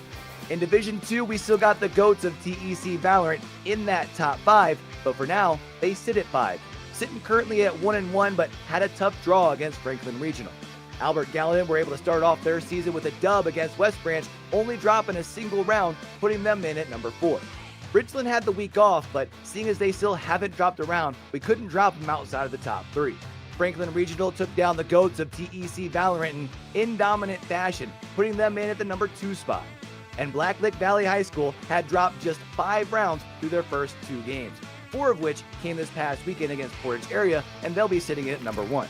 In Division 2, we still got the GOATs of TEC Valorant in that top 5, but for now, they sit at 5, sitting currently at 1-1, but had a tough draw against Franklin Regional. Albert Gallatin were able to start off their season with a dub against West Branch, only dropping a single round, putting them in at number 4. Richland had the week off, but seeing as they still haven't dropped a round, we couldn't drop them outside of the top 3. Franklin Regional took down the GOATs of TEC Valorant in dominant fashion, putting them in at the number 2 spot. And Blacklick Valley High School had dropped just 5 rounds through their first 2 games, 4 of which came this past weekend against Portage Area, and they'll be sitting at number 1.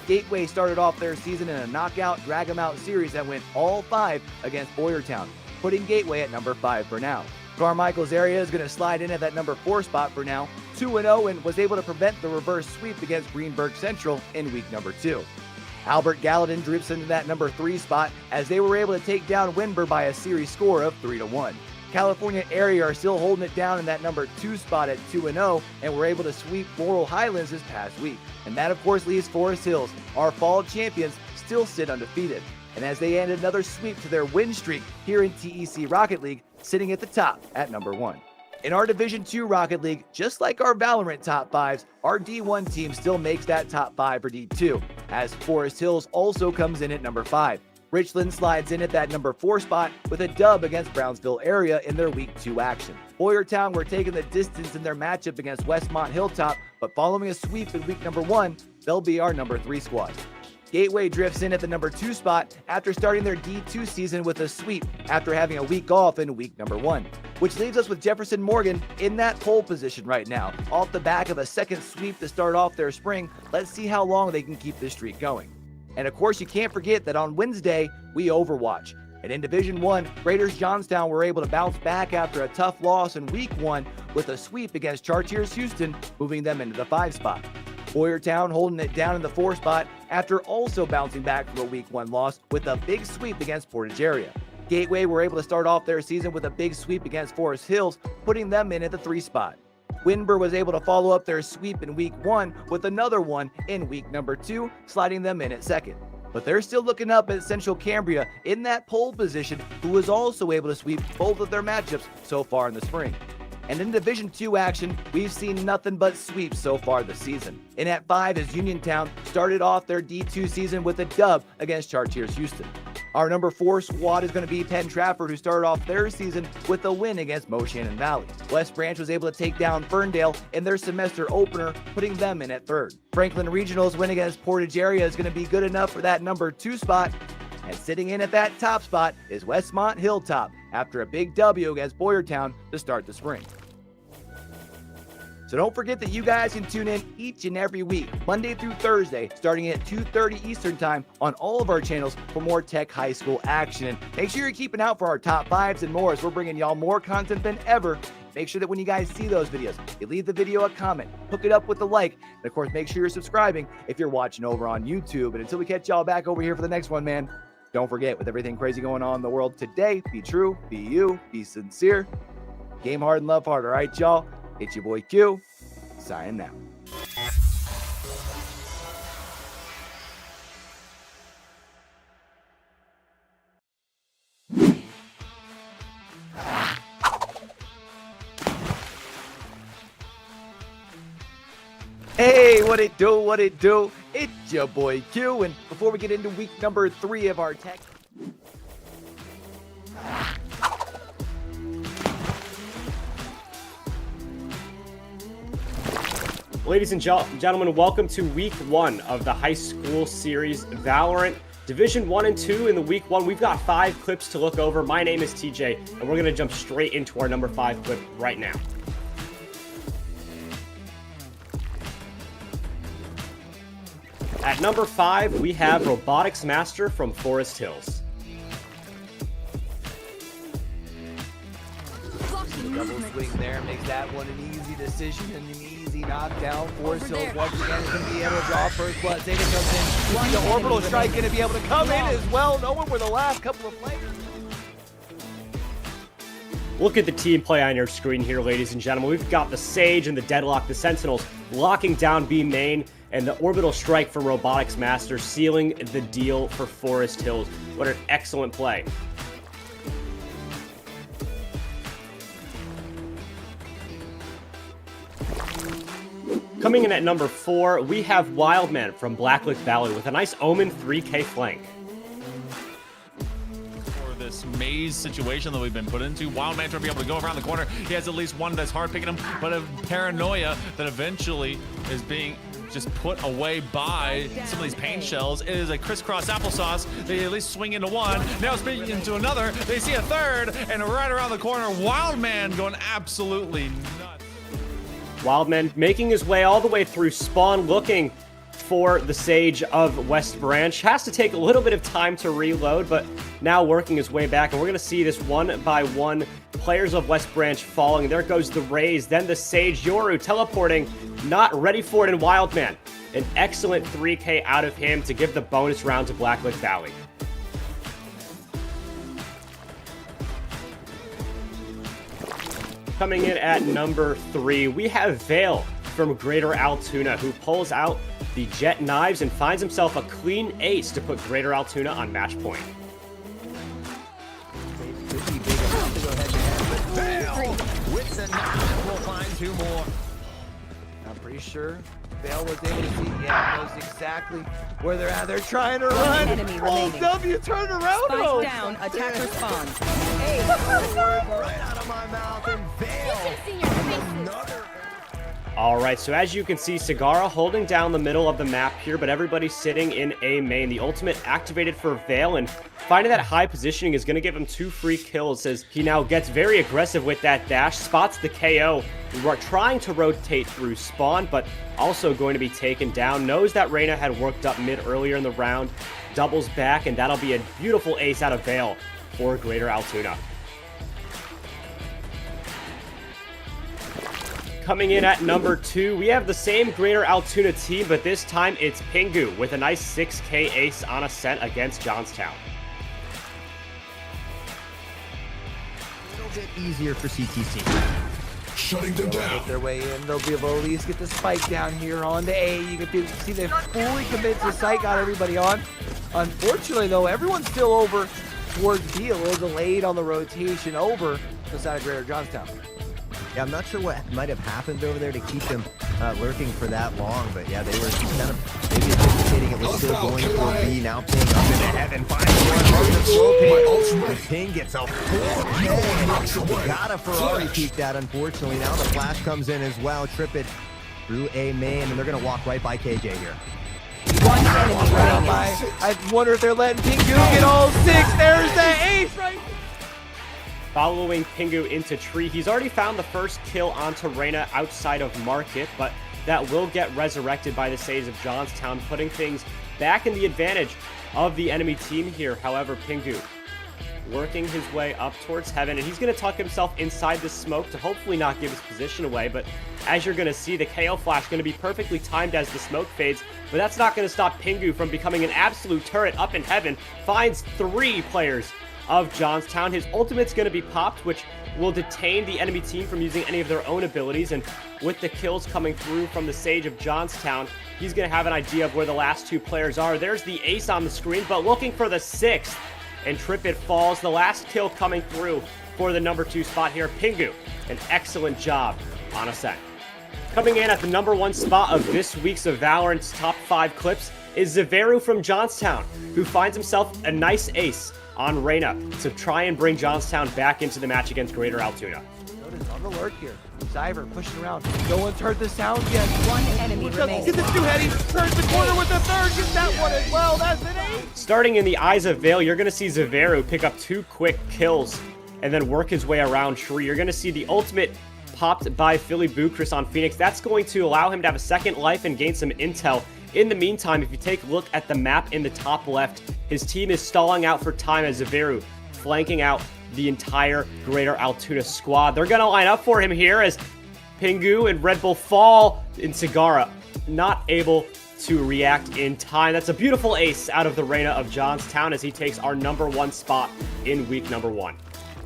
Gateway started off their season in a knockout drag-em-out series that went all 5 against Boyertown, putting Gateway at number 5 for now. Carmichael's area is going to slide in at that number 4 spot for now, 2-0, and was able to prevent the reverse sweep against Greenberg Central in week number 2. Albert Gallatin drifts into that number 3 spot as they were able to take down Winber by a series score of 3-1. California area are still holding it down in that number 2 spot at 2-0 and were able to sweep Laurel Highlands this past week. And that of course leaves Forest Hills, our fall champions, still sit undefeated. And as they end another sweep to their win streak here in TEC Rocket League, sitting at the top at number 1. In our Division 2 Rocket League, just like our Valorant top 5s, our D1 team still makes that top 5 for D2, as Forest Hills also comes in at number 5. Richland slides in at that number 4 spot with a dub against Brownsville area in their week 2 action. Boyertown were taking the distance in their matchup against Westmont Hilltop, but following a sweep in week number 1, they'll be our number 3 squad. Gateway drifts in at the number 2 spot after starting their D2 season with a sweep after having a week off in week number 1, which leaves us with Jefferson Morgan in that pole position right now. Off the back of a second sweep to start off their spring, let's see how long they can keep this streak going. And of course, you can't forget that on Wednesday, we Overwatch. And in Division 1, Raiders Johnstown were able to bounce back after a tough loss in week 1 with a sweep against Chartiers Houston, moving them into the 5 spot. Boyertown holding it down in the 4 spot after also bouncing back from a week 1 loss with a big sweep against Portage Area. Gateway were able to start off their season with a big sweep against Forest Hills, putting them in at the 3 spot. Winber was able to follow up their sweep in week 1 with another one in week number 2, sliding them in at 2nd. But they're still looking up at Central Cambria in that pole position, who was also able to sweep both of their matchups so far in the spring. And in Division 2 action, we've seen nothing but sweeps so far this season. In at 5 as Uniontown started off their D2 season with a dub against Chartiers Houston. Our number 4 squad is going to be Penn Trafford, who started off their season with a win against Moshannon Valley. West Branch was able to take down Ferndale in their semester opener, putting them in at 3rd. Franklin Regional's win against Portage Area is going to be good enough for that number 2 spot. And sitting in at that top spot is Westmont Hilltop after a big W against Boyertown to start the spring. So don't forget that you guys can tune in each and every week, Monday through Thursday, starting at 2:30 Eastern Time on all of our channels for more Tech High School action. And make sure you're keeping out for our top 5s and more, as we're bringing y'all more content than ever. Make sure that when you guys see those videos, you leave the video a comment, hook it up with a like, and of course, make sure you're subscribing if you're watching over on YouTube. And until we catch y'all back over here for the next one, man, don't forget, with everything crazy going on in the world today, be true, be you, be sincere, game hard and love hard. All right, y'all? It's your boy Q, signing out. Hey, what it do, what it do? It's your boy Q, and before we get into week number 3 of our tech... Ladies and gentlemen, welcome to week 1 of the high school series Valorant. Division 1 and 2 in the week 1. We've got 5 clips to look over. My name is TJ, and we're going to jump straight into our number 5 clip right now. At number 5, we have Robotics Master from Forest Hills. Blocking movement. swing there, makes that one an easy decision and an easy knockdown for Sills. Once again, is going to be able to draw first blood. Zeta comes in. The orbital strike going to be able to come in as well, knowing where the last couple of players. Look at the team play on your screen here, ladies and gentlemen. We've got the Sage and the Deadlock, the Sentinels locking down B main, and the Orbital Strike from Robotics Master sealing the deal for Forest Hills. What an excellent play. Coming in at number 4, we have Wildman from Blacklick Valley with a nice Omen 3K flank. This maze situation that we've been put into. Wildman to be able to go around the corner. He has at least one that's hard picking him, but a paranoia that eventually is being just put away by some of these paint shells. It is a crisscross applesauce. They at least swing into one, now swinging into another. They see a third, and right around the corner, Wildman going absolutely nuts. Wildman making his way all the way through spawn, looking for the Sage of West Branch. Has to take a little bit of time to reload, but now working his way back. And we're going to see this one by one. Players of West Branch falling. There goes the Raze. Then the Sage Yoru teleporting. Not ready for it in Wildman. An excellent 3K out of him to give the bonus round to Blacklick Valley. Coming in at number 3, we have Vale from Greater Altoona, who pulls out the Jet Knives and finds himself a clean ace to put Greater Altoona on match point. Vale with the knife will find 2 more. I'm pretty sure Vale was able to see, knows exactly where they're at. They're trying to run. Enemy remaining. W turn around. Spike down, attacker spawn. Right out of my mouth, and Vale. Another. All right, so as you can see, Sagara holding down the middle of the map here, but everybody's sitting in A main. The ultimate activated for Vale, and finding that high positioning is going to give him 2 free kills as he now gets very aggressive with that dash, spots the KO, trying to rotate through spawn, but also going to be taken down. Knows that Reyna had worked up mid earlier in the round, doubles back, and that'll be a beautiful ace out of Vale for Greater Altoona. Coming in at number 2, we have the same Greater Altoona team, but this time it's Pingu with a nice 6K ace on Ascent against Johnstown. A little bit easier for CTC. Shutting them They'll down. get their way in. They'll be able to at least get the spike down here on the A. You can see they fully commit to site, got everybody on. Unfortunately, though, everyone's still over towards B, a little delayed on the rotation over the side of Greater Johnstown. Yeah, I'm not sure what might have happened over there to keep them lurking for that long, but yeah, they were kind of maybe anticipating it was still going for B. Now ping up into heaven, finds one on the slow ping. The ping gets a 4K. Got a Ferrari peek that, unfortunately. Now the flash comes in as well. Trip it through A main, and they're going to walk right by KJ here. One enemy remaining. I wonder if they're letting Pingu get all 6. There's the ace right. Following Pingu into tree, he's already found the first kill onto Reyna outside of Market, but that will get resurrected by the Sage of Johnstown, putting things back in the advantage of the enemy team here. However, Pingu working his way up towards heaven, and he's going to tuck himself inside the smoke to hopefully not give his position away, but as you're going to see, the KO flash going to be perfectly timed as the smoke fades, but that's not going to stop Pingu from becoming an absolute turret up in heaven. Finds 3 players of Johnstown. His ultimate's going to be popped, which will detain the enemy team from using any of their own abilities, and with the kills coming through from the Sage of Johnstown, he's going to have an idea of where the last 2 players are. There's the ace on the screen, but looking for the 6th, and Tripit falls. The last kill coming through for the number 2 spot here. Pingu, an excellent job on Ascent. Coming in at the number 1 spot of this week's of Valorant's top 5 clips is Zaveru from Johnstown, who finds himself a nice ace on Reyna to try and bring Johnstown back into the match against Greater Altoona. Notice on the lurk here. Zyver pushing around. No one's heard the sound yet. One enemy remaining. Get the 2-heady. Turns the corner with the 3rd. Gets that one as well. That's an 8. Starting in the eyes of Vale, you're going to see Zaveru pick up 2 quick kills and then work his way around tree. You're going to see the ultimate popped by Philly Bucris on Phoenix. That's going to allow him to have a second life and gain some intel. In the meantime, if you take a look at the map in the top left, his team is stalling out for time as Zaveru flanking out the entire Greater Altoona squad. They're going to line up for him here as Pingu and Red Bull fall, and Sagara not able to react in time. That's a beautiful ace out of the Reyna of Johnstown as he takes our #1 spot in week #1.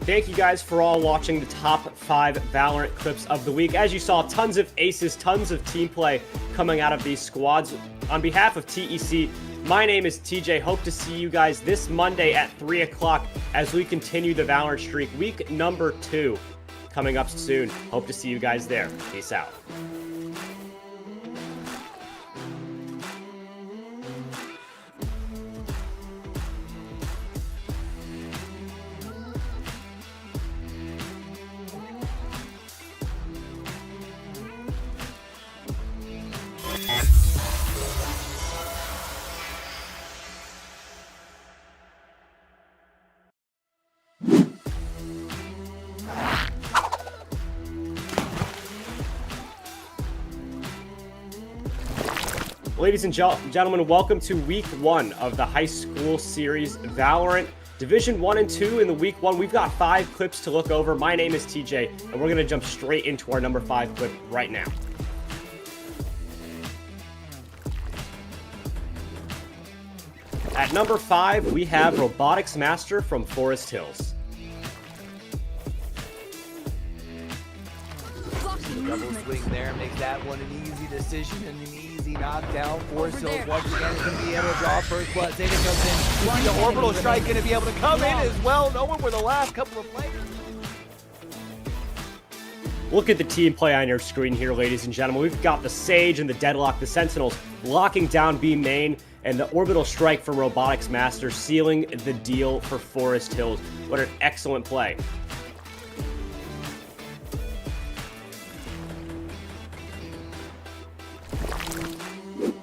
Thank you guys for all watching the top 5 Valorant clips of the week. As you saw, tons of aces, tons of team play coming out of these squads. On behalf of TEC, my name is TJ. Hope to see you guys this Monday at 3 o'clock as we continue the Valorant streak. Week #2 coming up soon. Hope to see you guys there. Peace out. Ladies and gentlemen, welcome to week 1 of the high school series Valorant. Division 1 and 2 in the week 1. We've got 5 clips to look over. My name is TJ, and we're going to jump straight into our number 5 clip right now. At number 5, we have Robotics Master from Forest Hills. Double swing there makes that one an easy decision and an easy knockdown. Forest Hills once again is going to be able to draw first blood. Zeta comes in. The orbital strike going to be able to come in as well. No one were the last couple of players. Look at the team play on your screen here, ladies and gentlemen. We've got the Sage and the Deadlock, the Sentinels, locking down B main, and the orbital strike from Robotics Master sealing the deal for Forest Hills. What an excellent play.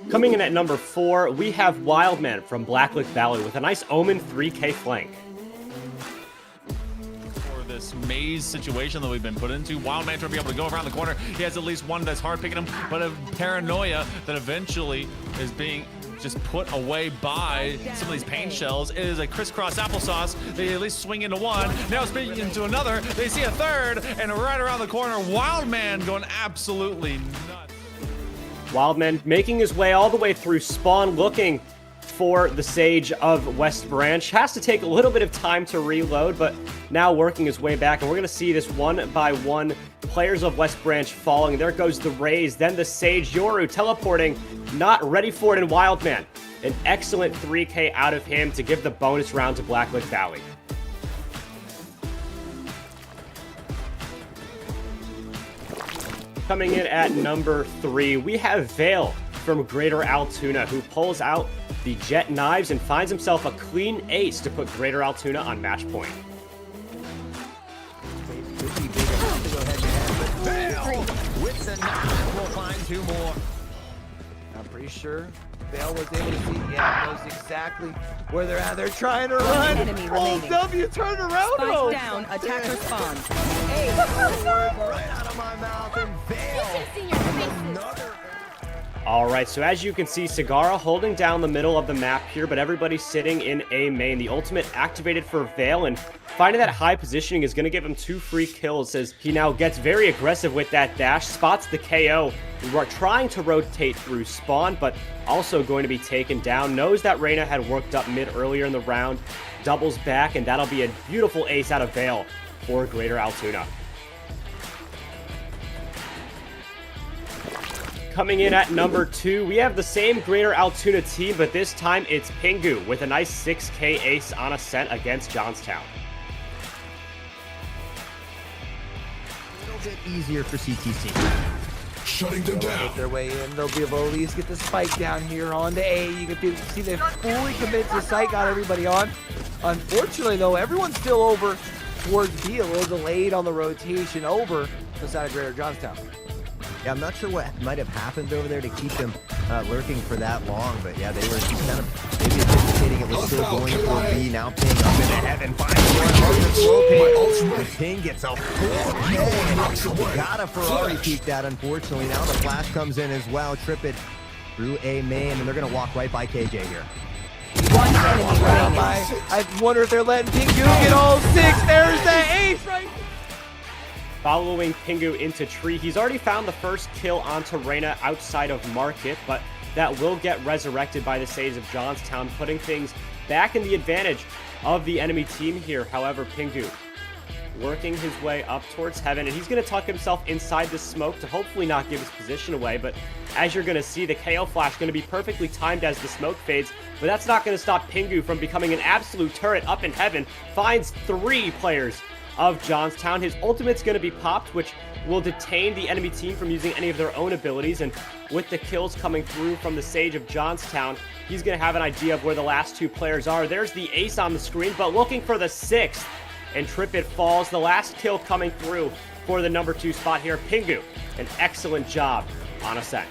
Coming in at number 4, we have Wildman from Blacklick Valley with a nice Omen 3K flank. For this maze situation that we've been put into, Wildman to be able to go around the corner. He has at least one that's hard picking him, but a paranoia that eventually is being just put away by some of these paint shells. It is a crisscross applesauce. They at least swing into one, now spinning into another. They see a third, and right around the corner, Wildman going absolutely nuts. Wildman making his way all the way through spawn, looking for the Sage of West Branch. Has to take a little bit of time to reload, but now working his way back. And we're going to see this one by one. Players of West Branch falling. There goes the Raze, then the Sage. Yoru teleporting, not ready for it in Wildman. An excellent 3K out of him to give the bonus round to Blacklick Valley. Coming in at number 3, we have Vale from Greater Altoona, who pulls out the Jet Knives and finds himself a clean ace to put Greater Altoona on match point. Vale with the knife will find 2 more. I'm pretty sure Vale was able to see, knows exactly where they're at. They're trying to run. Enemy Oh, remaining. W, turn around. Spike down, attacker spawn. Right out of my mouth, and Vale. Another. Alright, so as you can see, Sagara holding down the middle of the map here, but everybody's sitting in A main. The ultimate activated for Vale, and finding that high positioning is going to give him 2 free kills as he now gets very aggressive with that dash, spots the KO. We're trying to rotate through spawn, but also going to be taken down. Knows that Reyna had worked up mid earlier in the round, doubles back, and that'll be a beautiful ace out of Vale for Greater Altoona. Coming in at number 2, we have the same Greater Altoona team, but this time it's Pingu with a nice 6K ace on Ascent against Johnstown. A little bit easier for CTC. Shutting them They'll down. make their way in. They'll be able to at least get the spike down here on to A. You can see they fully commit to site, got everybody on. Unfortunately, though, everyone's still over towards B, a little delayed on the rotation over the side of Greater Johnstown. Yeah, I'm not sure what might have happened over there to keep them lurking for that long, but yeah, they were just kind of maybe anticipating it was still going for B, now ping up into heaven, finds one, the slow ping. The ping gets a 4K. Got a Ferrari peek that, unfortunately. Now the flash comes in as well, trip it through A main, and they're going to walk right by KJ here. One I wonder if they're letting Pingu get all 6. There's the ace right. Following Pingu into tree, he's already found the first kill onto Reyna outside of market, but that will get resurrected by the Sage of Johnstown, putting things back in the advantage of the enemy team here. However, Pingu working his way up towards heaven, and he's going to tuck himself inside the smoke to hopefully not give his position away. But as you're going to see, the KO flash going to be perfectly timed as the smoke fades, but that's not going to stop Pingu from becoming an absolute turret up in heaven. Finds 3 players of Johnstown. His ultimate's going to be popped, which will detain the enemy team from using any of their own abilities, and with the kills coming through from the Sage of Johnstown, he's going to have an idea of where the last 2 players are. There's the ace on the screen, but looking for the 6th, and Tripit falls. The last kill coming through for the number 2 spot here. Pingu, an excellent job on Ascent.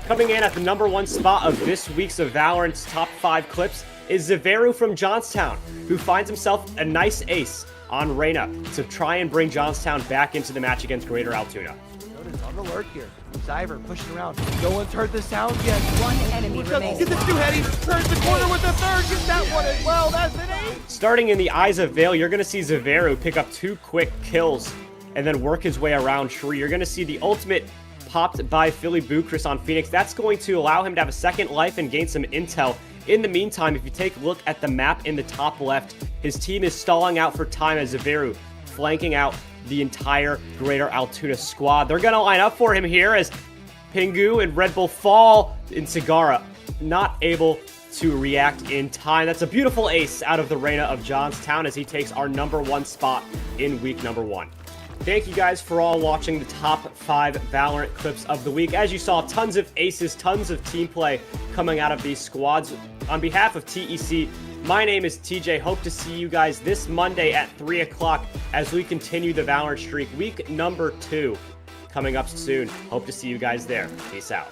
Coming in at the number 1 spot of this week's of Valorant's top 5 clips is Zaveru from Johnstown, who finds himself a nice ace on Reyna to try and bring Johnstown back into the match against Greater Altoona. Notice on the lurk here. Zyver pushing around. No one's heard the sound yet. One enemy remains. Get the 2-heady. Turns the corner with the 3rd. Get that one as well. That's an 8. Starting in the Eyes of Vale, you're going to see Zaveru pick up 2 quick kills and then work his way around tree. You're going to see the ultimate popped by Philly Bucris on Phoenix. That's going to allow him to have a second life and gain some intel. In the meantime, if you take a look at the map in the top left, his team is stalling out for time as Zaveru flanking out the entire Greater Altoona squad. They're going to line up for him here as Pingu and Red Bull fall, and Sagara not able to react in time. That's a beautiful ace out of the Reyna of Johnstown as he takes our number 1 spot in week number 1. Thank you guys for all watching the top 5 Valorant clips of the week. As you saw, tons of aces, tons of team play coming out of these squads. On behalf of TEC, my name is TJ. Hope to see you guys this Monday at 3 o'clock as we continue the Valorant streak. Week number 2 coming up soon. Hope to see you guys there. Peace out.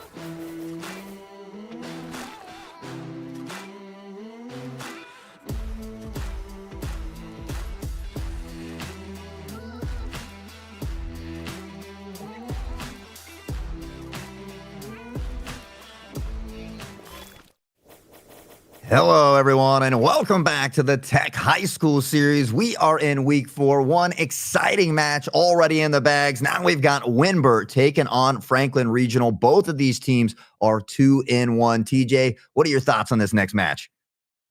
Hello, everyone, and welcome back to the TEC High School series. We are in week 4. One exciting match already in the bags. Now we've got Winber taking on Franklin Regional. Both of these teams are 2-1. TJ, what are your thoughts on this next match?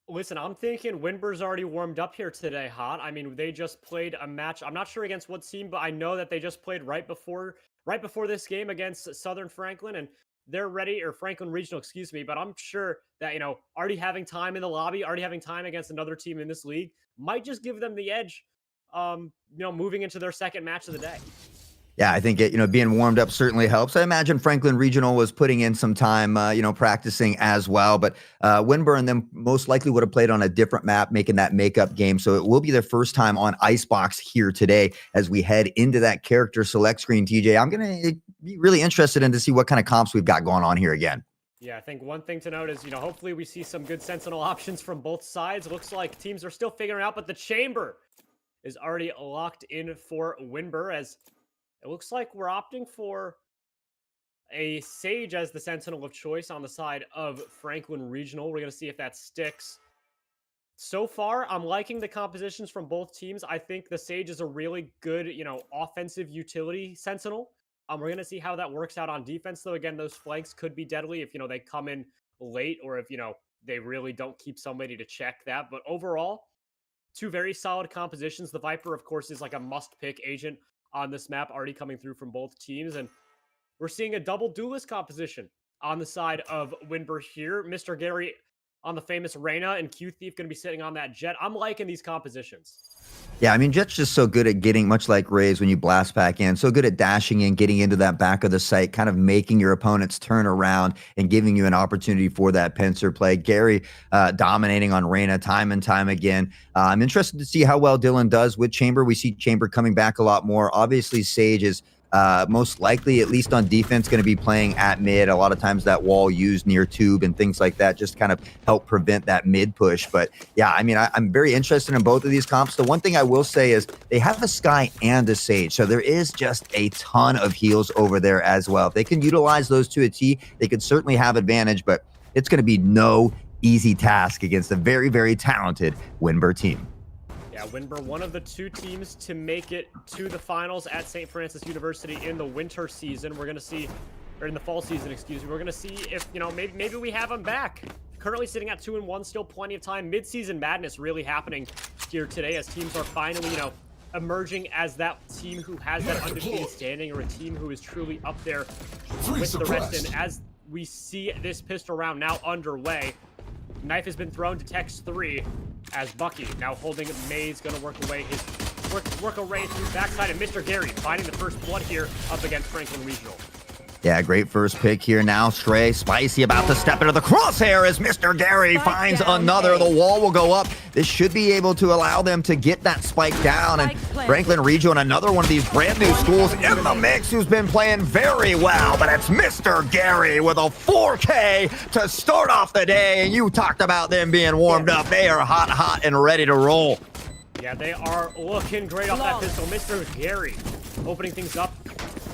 Listen, I'm thinking Winber's already warmed up here today, Hot. I mean, they just played a match. I'm not sure against what team, but I know that they just played right before this game against Southern Franklin, and they're ready, or Franklin Regional, excuse me, but I'm sure that, already having time in the lobby, already having time against another team in this league might just give them the edge, moving into their second match of the day. Yeah, I think being warmed up certainly helps. I imagine Franklin Regional was putting in some time, practicing as well. But Winber and them most likely would have played on a different map, making that makeup game. So it will be their first time on Icebox here today as we head into that character select screen. TJ, I'm going to be really interested in to see what kind of comps we've got going on here again. Yeah, I think one thing to note is, hopefully we see some good Sentinel options from both sides. Looks like teams are still figuring out, but the Chamber is already locked in for Winber as it looks like we're opting for a Sage as the Sentinel of choice on the side of Franklin Regional. We're going to see if that sticks. So far, I'm liking the compositions from both teams. I think the Sage is a really good, offensive utility Sentinel. We're going to see how that works out on defense, though. Again, those flanks could be deadly if, they come in late or if, they really don't keep somebody to check that. But overall, 2 very solid compositions. The Viper, of course, is like a must-pick agent on this map, already coming through from both teams. And we're seeing a double duelist composition on the side of Winber here. Mr. Gary on the famous Reyna and Q Thief going to be sitting on that Jet. I'm liking these compositions. Yeah, I mean, Jet's just so good at getting, much like Rays when you blast back in, so good at dashing in, getting into that back of the site, kind of making your opponents turn around and giving you an opportunity for that pincer play. Gary dominating on Reyna time and time again. I'm interested to see how well Dylan does with Chamber. We see Chamber coming back a lot more. Obviously, Sage is most likely, at least on defense, going to be playing at mid. A lot of times that wall used near tube and things like that just kind of help prevent that mid push. But yeah, I mean, I'm very interested in both of these comps. The one thing I will say is they have a Sky and a Sage. So there is just a ton of heals over there as well. If they can utilize those to a T, they could certainly have advantage, but it's going to be no easy task against a very, very talented Winber team. Yeah, Winber, one of the 2 teams to make it to the finals at St. Francis University in the winter season. We're going to see, or in the fall season, excuse me. We're going to see if, you know, maybe we have them back. Currently sitting at 2-1, still plenty of time. Mid-season madness really happening here today as teams are finally, you know, emerging as that team who has that undefeated standing, or a team who is truly up there with the rest. And as we see this pistol round now underway, knife has been thrown to Tex 3 as Bucky now holding Maze, gonna work away through backside, and Mr. Gary finding the first blood here up against Franklin Regional. Yeah, great first pick here now. Stray, Spicy about to step into the crosshair as Mr. Gary finds another. The wall will go up. This should be able to allow them to get that spike down. And Franklin Regional, another one of these brand new schools in the mix who's been playing very well. But it's Mr. Gary with a 4K to start off the day. And you talked about them being warmed up. They are hot and ready to roll. Yeah, they are looking great off that pistol. Mr. Gary opening things up.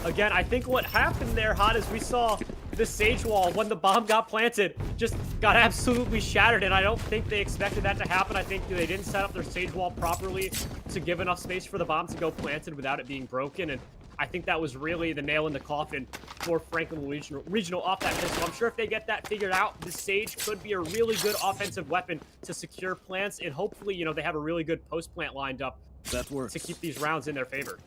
Again, I think what happened there, Hot, is we saw the Sage Wall, when the bomb got planted, just got absolutely shattered, and I don't think they expected that to happen. I think they didn't set up their Sage Wall properly to give enough space for the bomb to go planted without it being broken, and I think that was really the nail in the coffin for Franklin Regional off that pistol. I'm sure if they get that figured out, the Sage could be a really good offensive weapon to secure plants, and hopefully, you know, they have a really good post-plant lined up That works. to keep these rounds in their favor.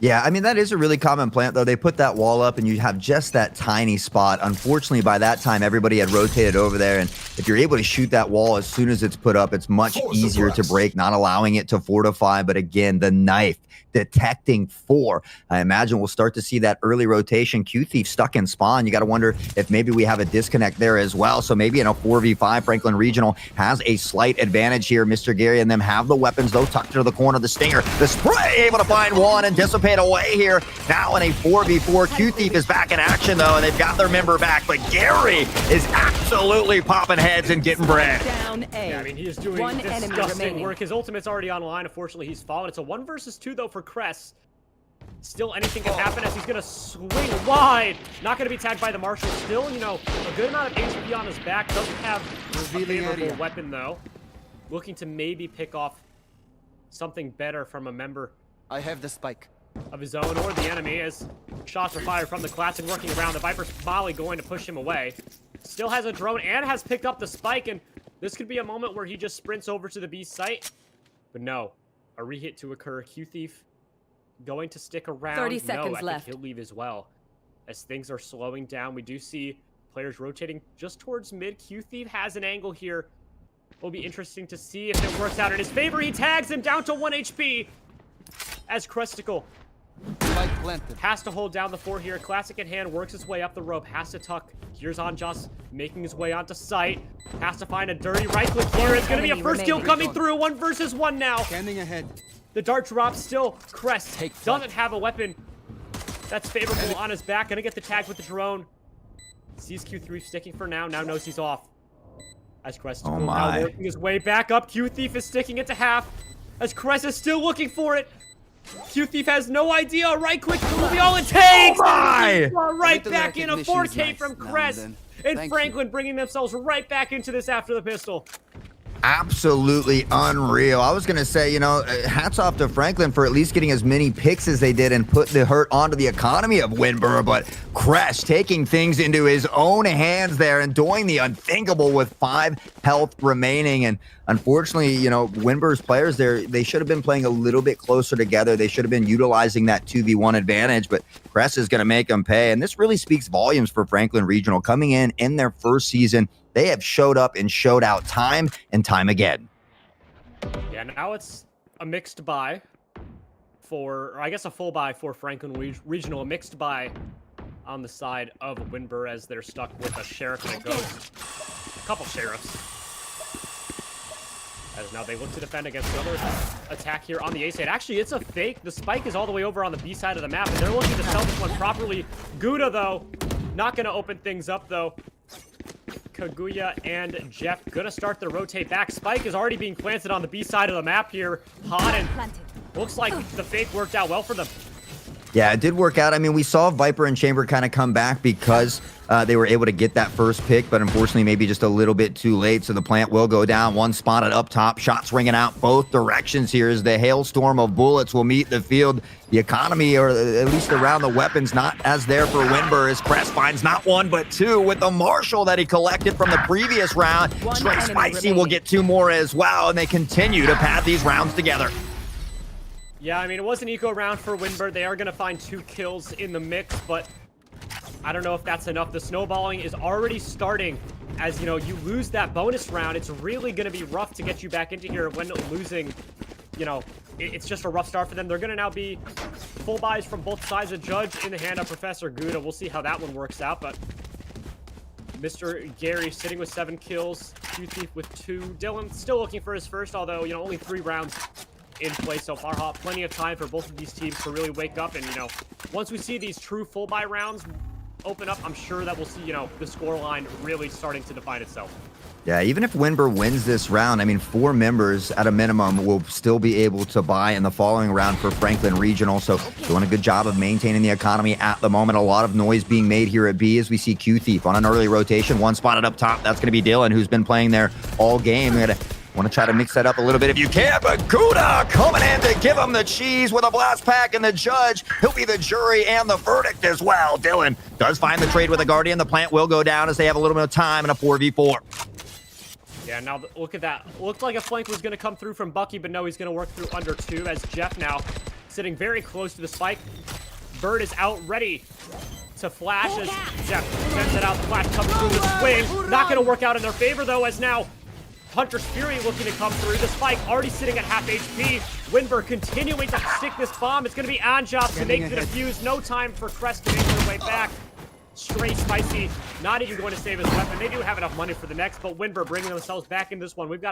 Yeah, I mean, that is a really common plant, though. They put that wall up, and you have just that tiny spot. Unfortunately, by that time, everybody had rotated over there, and if you're able to shoot that wall as soon as it's put up, it's much easier to break, not allowing it to fortify. But again, the knife detecting 4. I imagine we'll start to see that early rotation. Q Thief stuck in spawn. You got to wonder if maybe we have a disconnect there as well. So maybe in a 4v5, Franklin Regional has a slight advantage here. Mr. Gary and them have the weapons, though, tucked into the corner. The Stinger, the Spray, able to find one and dissipate away here. Now in a 4v4, Q Thief is back in action, though, and they've got their member back. But Gary is absolutely popping heads and getting bread. Down A. Yeah, I mean, he is doing One enemy disgusting remaining. work. His ultimate's already online. Unfortunately, he's fallen. It's a 1 versus 2, though, for Cress. Still, anything can happen as he's going to swing wide. Not going to be tagged by the Marshal. Still, you know, a good amount of HP on his back. Doesn't have a favorable weapon, though. Looking to maybe pick off something better from a member I have the spike. of his own or the enemy, as shots are fired from the Classic working around. The Viper's Molly going to push him away. Still has a drone and has picked up the spike, and this could be a moment where he just sprints over to the B site. But no, a re-hit to occur. Q Thief going to stick around. 30 No, seconds I left. think he'll leave as well. As things are slowing down, we do see players rotating just towards mid. Q Thief has an angle here. Will be interesting to see if it works out in his favor. He tags him down to 1 HP. As Cresticle Spike planted. has to hold down the 4 here. Classic in hand, works his way up the rope, has to tuck. Here's on just making his way onto site. Has to find a dirty right click here. It's going to be a Enemy first kill remaining. coming through. 1 versus 1 now. Scanning ahead. The dart drop still. Crest Take flight. doesn't have a weapon that's favorable on his back. Gonna get the tag with the drone. Sees Q3 sticking for now. Now knows he's off. As Crest Oh now my. working his way back up. Q Thief is sticking it to half. As Crest is still looking for it. Q Thief has no idea. Right click will be all it takes. Oh my! Right Little back in a recognition is 4K nice from now and Crest. then. And Thank Franklin bringing themselves right back into this after the pistol. Absolutely unreal. I was going to say, you know, hats off to Franklin for at least getting as many picks as they did and put the hurt onto the economy of Winbur, but Crash taking things into his own hands there and doing the unthinkable with 5 health remaining. And unfortunately, you know, Winbur's players there, they should have been playing a little bit closer together. They should have been utilizing that 2v1 advantage, but Crest is going to make them pay. And this really speaks volumes for Franklin Regional coming in their first season. They have showed up and showed out time and time again. Yeah, now it's a mixed buy for, or I guess a full buy for Franklin Regional. A mixed buy on the side of Winbur as they're stuck with a Sheriff and a Ghost. A couple Sheriffs. As now they look to defend against another attack here on the A side. Actually, it's a fake. The spike is all the way over on the B side of the map, and they're looking to sell this one properly. Gouda, though, not going to open things up, though. Kaguya and Jeff gonna start the rotate back. Spike is already being planted on the B side of the map here. Hot, and looks like the fake worked out well for them. Yeah, it did work out. I mean, we saw Viper and Chamber kind of come back because they were able to get that first pick, but unfortunately maybe just a little bit too late. So the plant will go down. One spotted up top. Shots ringing out both directions here as the hailstorm of bullets will meet the field. The economy, or at least around the weapons, not as there for Winber as Crest finds not one but two with the Marshall that he collected from the previous round. Straight Spicy will get two more as well, and they continue to pad these rounds together. Yeah, I mean, it was an eco round for Winber. They are going to find 2 kills in the mix, but I don't know if that's enough. The snowballing is already starting. As, you know, you lose that bonus round, it's really going to be rough to get you back into here when losing, you know, it's just a rough start for them. They're going to now be full buys from both sides. A judge in the hand of Professor Gouda. We'll see how that one works out, but Mr. Gary sitting with 7 kills. Q-Thief with 2. Dylan still looking for his first, although, you know, only 3 rounds in play so far. Plenty of time for both of these teams to really wake up, and, you know, once we see these true full buy rounds open up, I'm sure that we'll see, you know, the scoreline really starting to define itself. Yeah, even if Winber wins this round, I mean, 4 members at a minimum will still be able to buy in the following round for Franklin Regional. So doing a good job of maintaining the economy at the moment. A lot of noise being made here at B as we see Q-Thief on an early rotation. One spotted up top. That's going to be Dylan, who's been playing there all game. We're going to want to try to mix that up a little bit if you can, but Gouda coming in to give him the cheese with a blast pack, and the judge, he'll be the jury and the verdict as well. Dylan does find the trade with a Guardian. The plant will go down as they have a little bit of time in a 4v4. Yeah, now look at that. Looked like a flank was going to come through from Bucky, but no, he's going to work through under 2 as Jeff now sitting very close to the spike. Bird is out ready to flash as Jeff sends it out. The flash comes through the swing. Not going to work out in their favor, though, as now Hunter's Fury looking to come through. The spike already sitting at half HP. Winber continuing to stick this bomb. It's going to be on job to make the defuse. No time for Crest to make their way back. Straight Spicy, not even going to save his weapon. They do have enough money for the next, but Winber bringing themselves back in this one. We've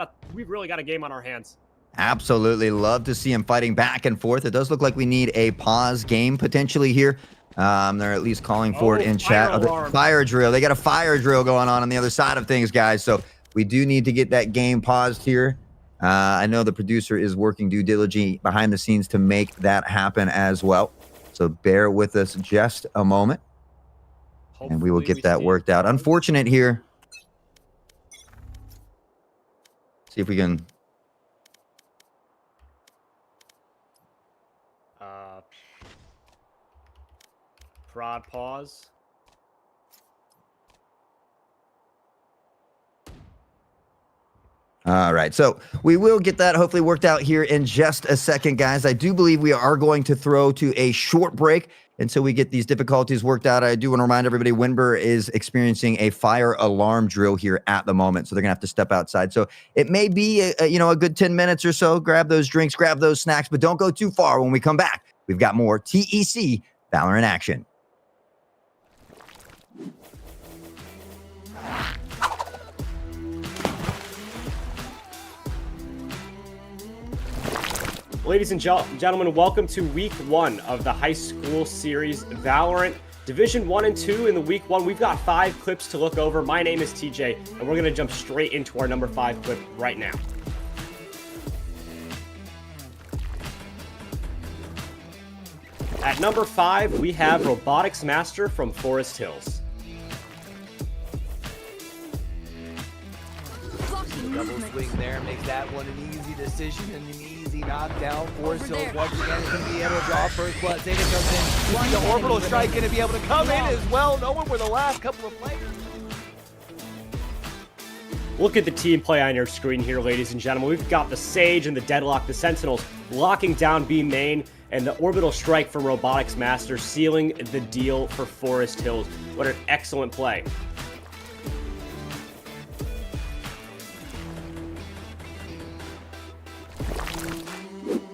really got a game on our hands. Absolutely love to see him fighting back and forth. It does look like we need a pause game potentially here. They're at least calling for it in chat. Fire drill. They got a fire drill going on the other side of things, guys. So we do need to get that game paused here. I know the producer is working due diligently behind the scenes to make that happen as well. So bear with us just a moment. And we will get that worked out. Unfortunate here. See if we can. Prod pause. All right, so we will get that hopefully worked out here in just a second, guys. I do believe we are going to throw to a short break until we get these difficulties worked out. I do want to remind everybody, Winber is experiencing a fire alarm drill here at the moment, so they're going to have to step outside. So it may be a good 10 minutes or so. Grab those drinks, grab those snacks, but don't go too far. When we come back, we've got more TEC Valorant action. Ladies and gentlemen, welcome to week 1 of the high school series Valorant. Division 1 and 2 in the week 1. We've got 5 clips to look over. My name is TJ, and we're going to jump straight into our number 5 clip right now. At number 5, we have Robotics Master from Forest Hills. Double swing there makes that one an easy decision and an easy knockdown. Forest Hills once again is going to be able to draw first blood. Zeta comes in. The orbital strike going to be able to come in as well. Knowing where the last couple of players. Look at the team play on your screen here, ladies and gentlemen. We've got the Sage and the Deadlock, the Sentinels, locking down B main, and the orbital strike from Robotics Master sealing the deal for Forest Hills. What an excellent play.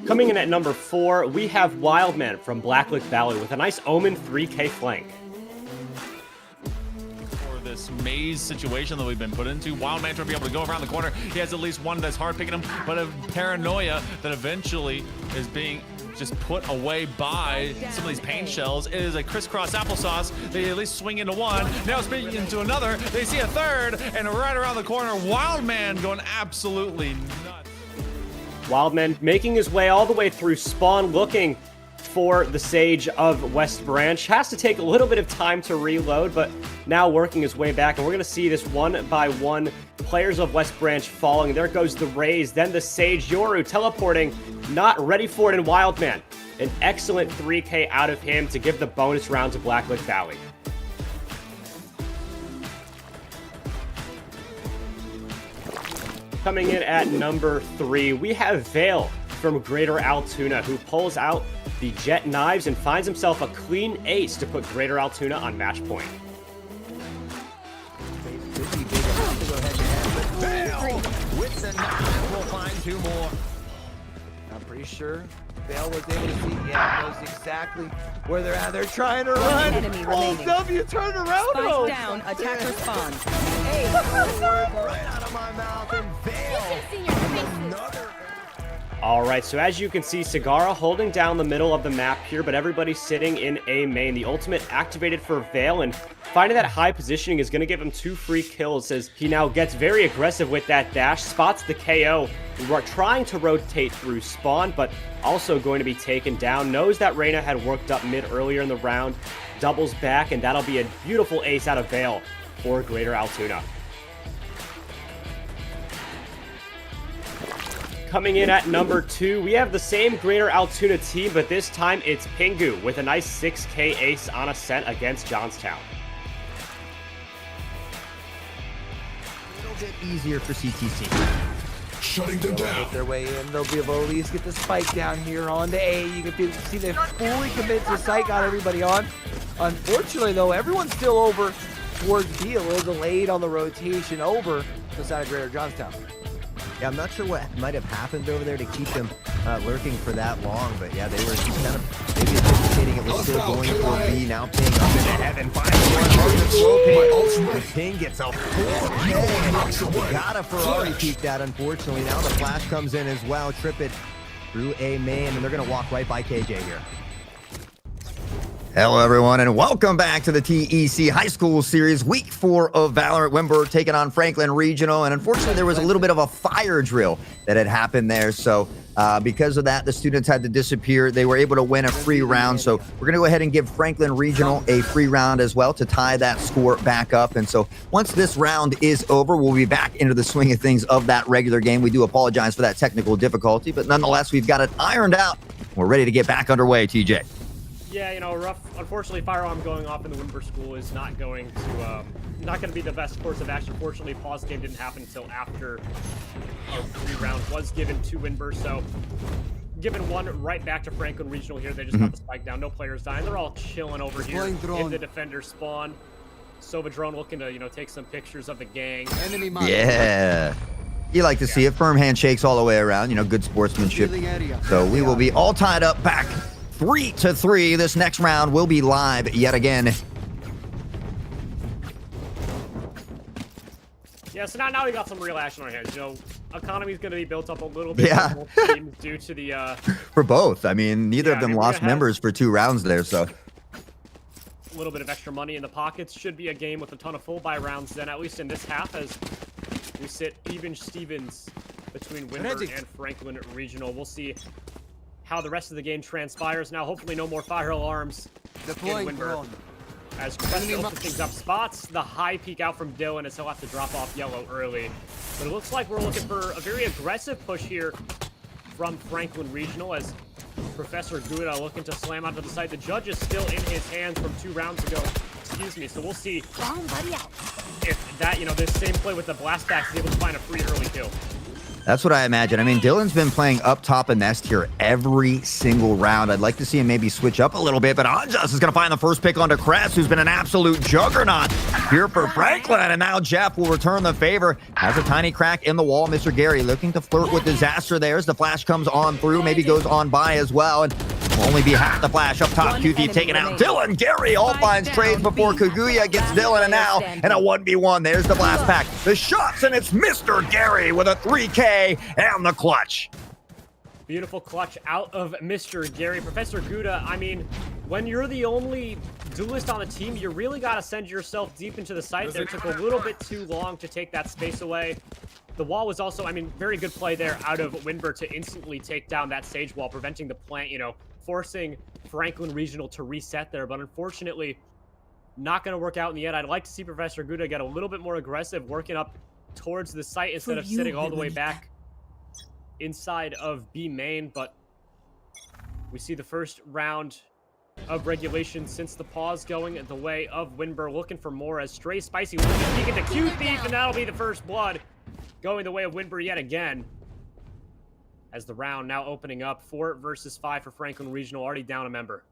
Coming in at number 4, we have Wildman from Blacklick Valley with a nice Omen 3K flank. For this maze situation that we've been put into, Wildman to be able to go around the corner. He has at least one that's hard picking him, but a paranoia that eventually is being just put away by some of these paint shells. It is a crisscross applesauce. They at least swing into one, now spin into another. They see a third, and right around the corner, Wildman going absolutely nuts. Wildman making his way all the way through spawn, looking for the Sage of West Branch. Has to take a little bit of time to reload, but now working his way back. And we're going to see this one by one players of West Branch falling. There goes the Raze, then the Sage. Yoru teleporting, not ready for it in Wildman. An excellent 3K out of him to give the bonus round to Blacklick Valley. Coming in at number 3, we have Vale from Greater Altoona, who pulls out the Jet Knives and finds himself a clean ace to put Greater Altoona on match point. Vale with the knife will find 2 more. I'm pretty sure Vale was able to see, knows exactly where they're at. They're trying to run. enemy Oh, remaining. W turned around. Spike down, attacker spawn. Right out of my mouth, and Vale. Another. All right, so as you can see, Sagara holding down the middle of the map here, but everybody's sitting in A main. The ultimate activated for Vale, and finding that high positioning is going to give him 2 free kills as he now gets very aggressive with that dash, spots the KO. We're trying to rotate through spawn, but also going to be taken down. Knows that Reyna had worked up mid earlier in the round, doubles back, and that'll be a beautiful ace out of Vale for Greater Altoona. Coming in at number 2, we have the same Greater Altoona team, but this time it's Pingu with a nice 6K ace on Ascent against Johnstown. A little bit easier for CTC. Shutting them They'll down. make their way in. They'll be able to at least get the spike down here on the A. You can see they fully commit to site, got everybody on. Unfortunately, though, everyone's still over towards B, a little delayed on the rotation over to the side of Greater Johnstown. Yeah, I'm not sure what might have happened over there to keep them lurking for that long, but yeah, they were just kind of maybe anticipating it was still going for B, now ping up into heaven, finds one hard to slow ping. The ping gets a 4K. Got a Ferrari peek that, unfortunately. Now the flash comes in as well, trip it through A main, and they're going to walk right by KJ here. Hello, everyone, and welcome back to the TEC High School Series, Week 4 of Valorant. Wimber taking on Franklin Regional, and unfortunately, there was a little bit of a fire drill that had happened there. So, because of that, the students had to disappear. They were able to win a free round. So, we're going to go ahead and give Franklin Regional a free round as well to tie that score back up. And so, once this round is over, we'll be back into the swing of things of that regular game. We do apologize for that technical difficulty, but nonetheless, we've got it ironed out. We're ready to get back underway, TJ. Yeah, you know, rough. Unfortunately, firearm going off in the Wimber school is not going to be the best course of action. Fortunately, pause game didn't happen until after our free round was given to Wimber. So, given one right back to Franklin Regional here. They just got the spike down. No players dying. They're all chilling over here in the defender spawn. Sova drone looking to take some pictures of the gang. Enemy mark. Yeah. You like to see it. Firm handshakes all the way around. Good sportsmanship. So we will be all tied up back 3-3. This next round will be live yet again. Yeah, so now we got some real action on our hands. Economy's going to be built up a little bit Yeah. for both teams due to the For both. I mean, neither Yeah, of them we're lost gonna have- members for 2 rounds there, so. a little bit of extra money in the pockets. Should be a game with a ton of full buy rounds then, at least in this half, as we sit even Stevens between Wimber and Franklin Regional. We'll see how the rest of the game transpires. Now, hopefully no more fire alarms in Wimber. As Cresta opens things up, spots the high peek out from Dylan as he'll have to drop off yellow early. But it looks like we're looking for a very aggressive push here from Franklin Regional as Professor Gouda looking to slam onto the side. The judge is still in his hands from 2 rounds ago. Excuse me. So we'll see if that, this same play with the blast back is able to find a free early kill. That's what I imagine. I mean, Dylan's been playing up top of Nest here every single round. I'd like to see him maybe switch up a little bit, but Anjas is going to find the first pick onto Crest, who's been an absolute juggernaut here for Franklin. And now Jeff will return the favor. Has a tiny crack in the wall. Mr. Gary looking to flirt with disaster there as the flash comes on through, maybe goes on by as well. And will only be half the flash up top. QT taking out Dylan. Gary all finds trades before Kaguya gets Dylan, and now in a 1v1. There's the blast pack. The shots, and it's Mr. Gary with a 3K and the clutch. Beautiful clutch out of Mr. Gary. Professor Gouda, I mean, when you're the only duelist on the team, you really got to send yourself deep into the site. There took a little bit too long to take that space away. The wall was also, very good play there out of Wimber to instantly take down that Sage wall, preventing the plant, forcing Franklin Regional to reset there, but unfortunately, not going to work out in the end. I'd like to see Professor Gouda get a little bit more aggressive, working up towards the site instead of sitting all the way back inside of B main, but we see the first round of regulation since the pause going the way of Winber, looking for more as Stray Spicy will be peeking the Q Thief, and that'll be the first blood going the way of Winber yet again. As the round now opening up 4 versus 5 for Franklin Regional, already down a member.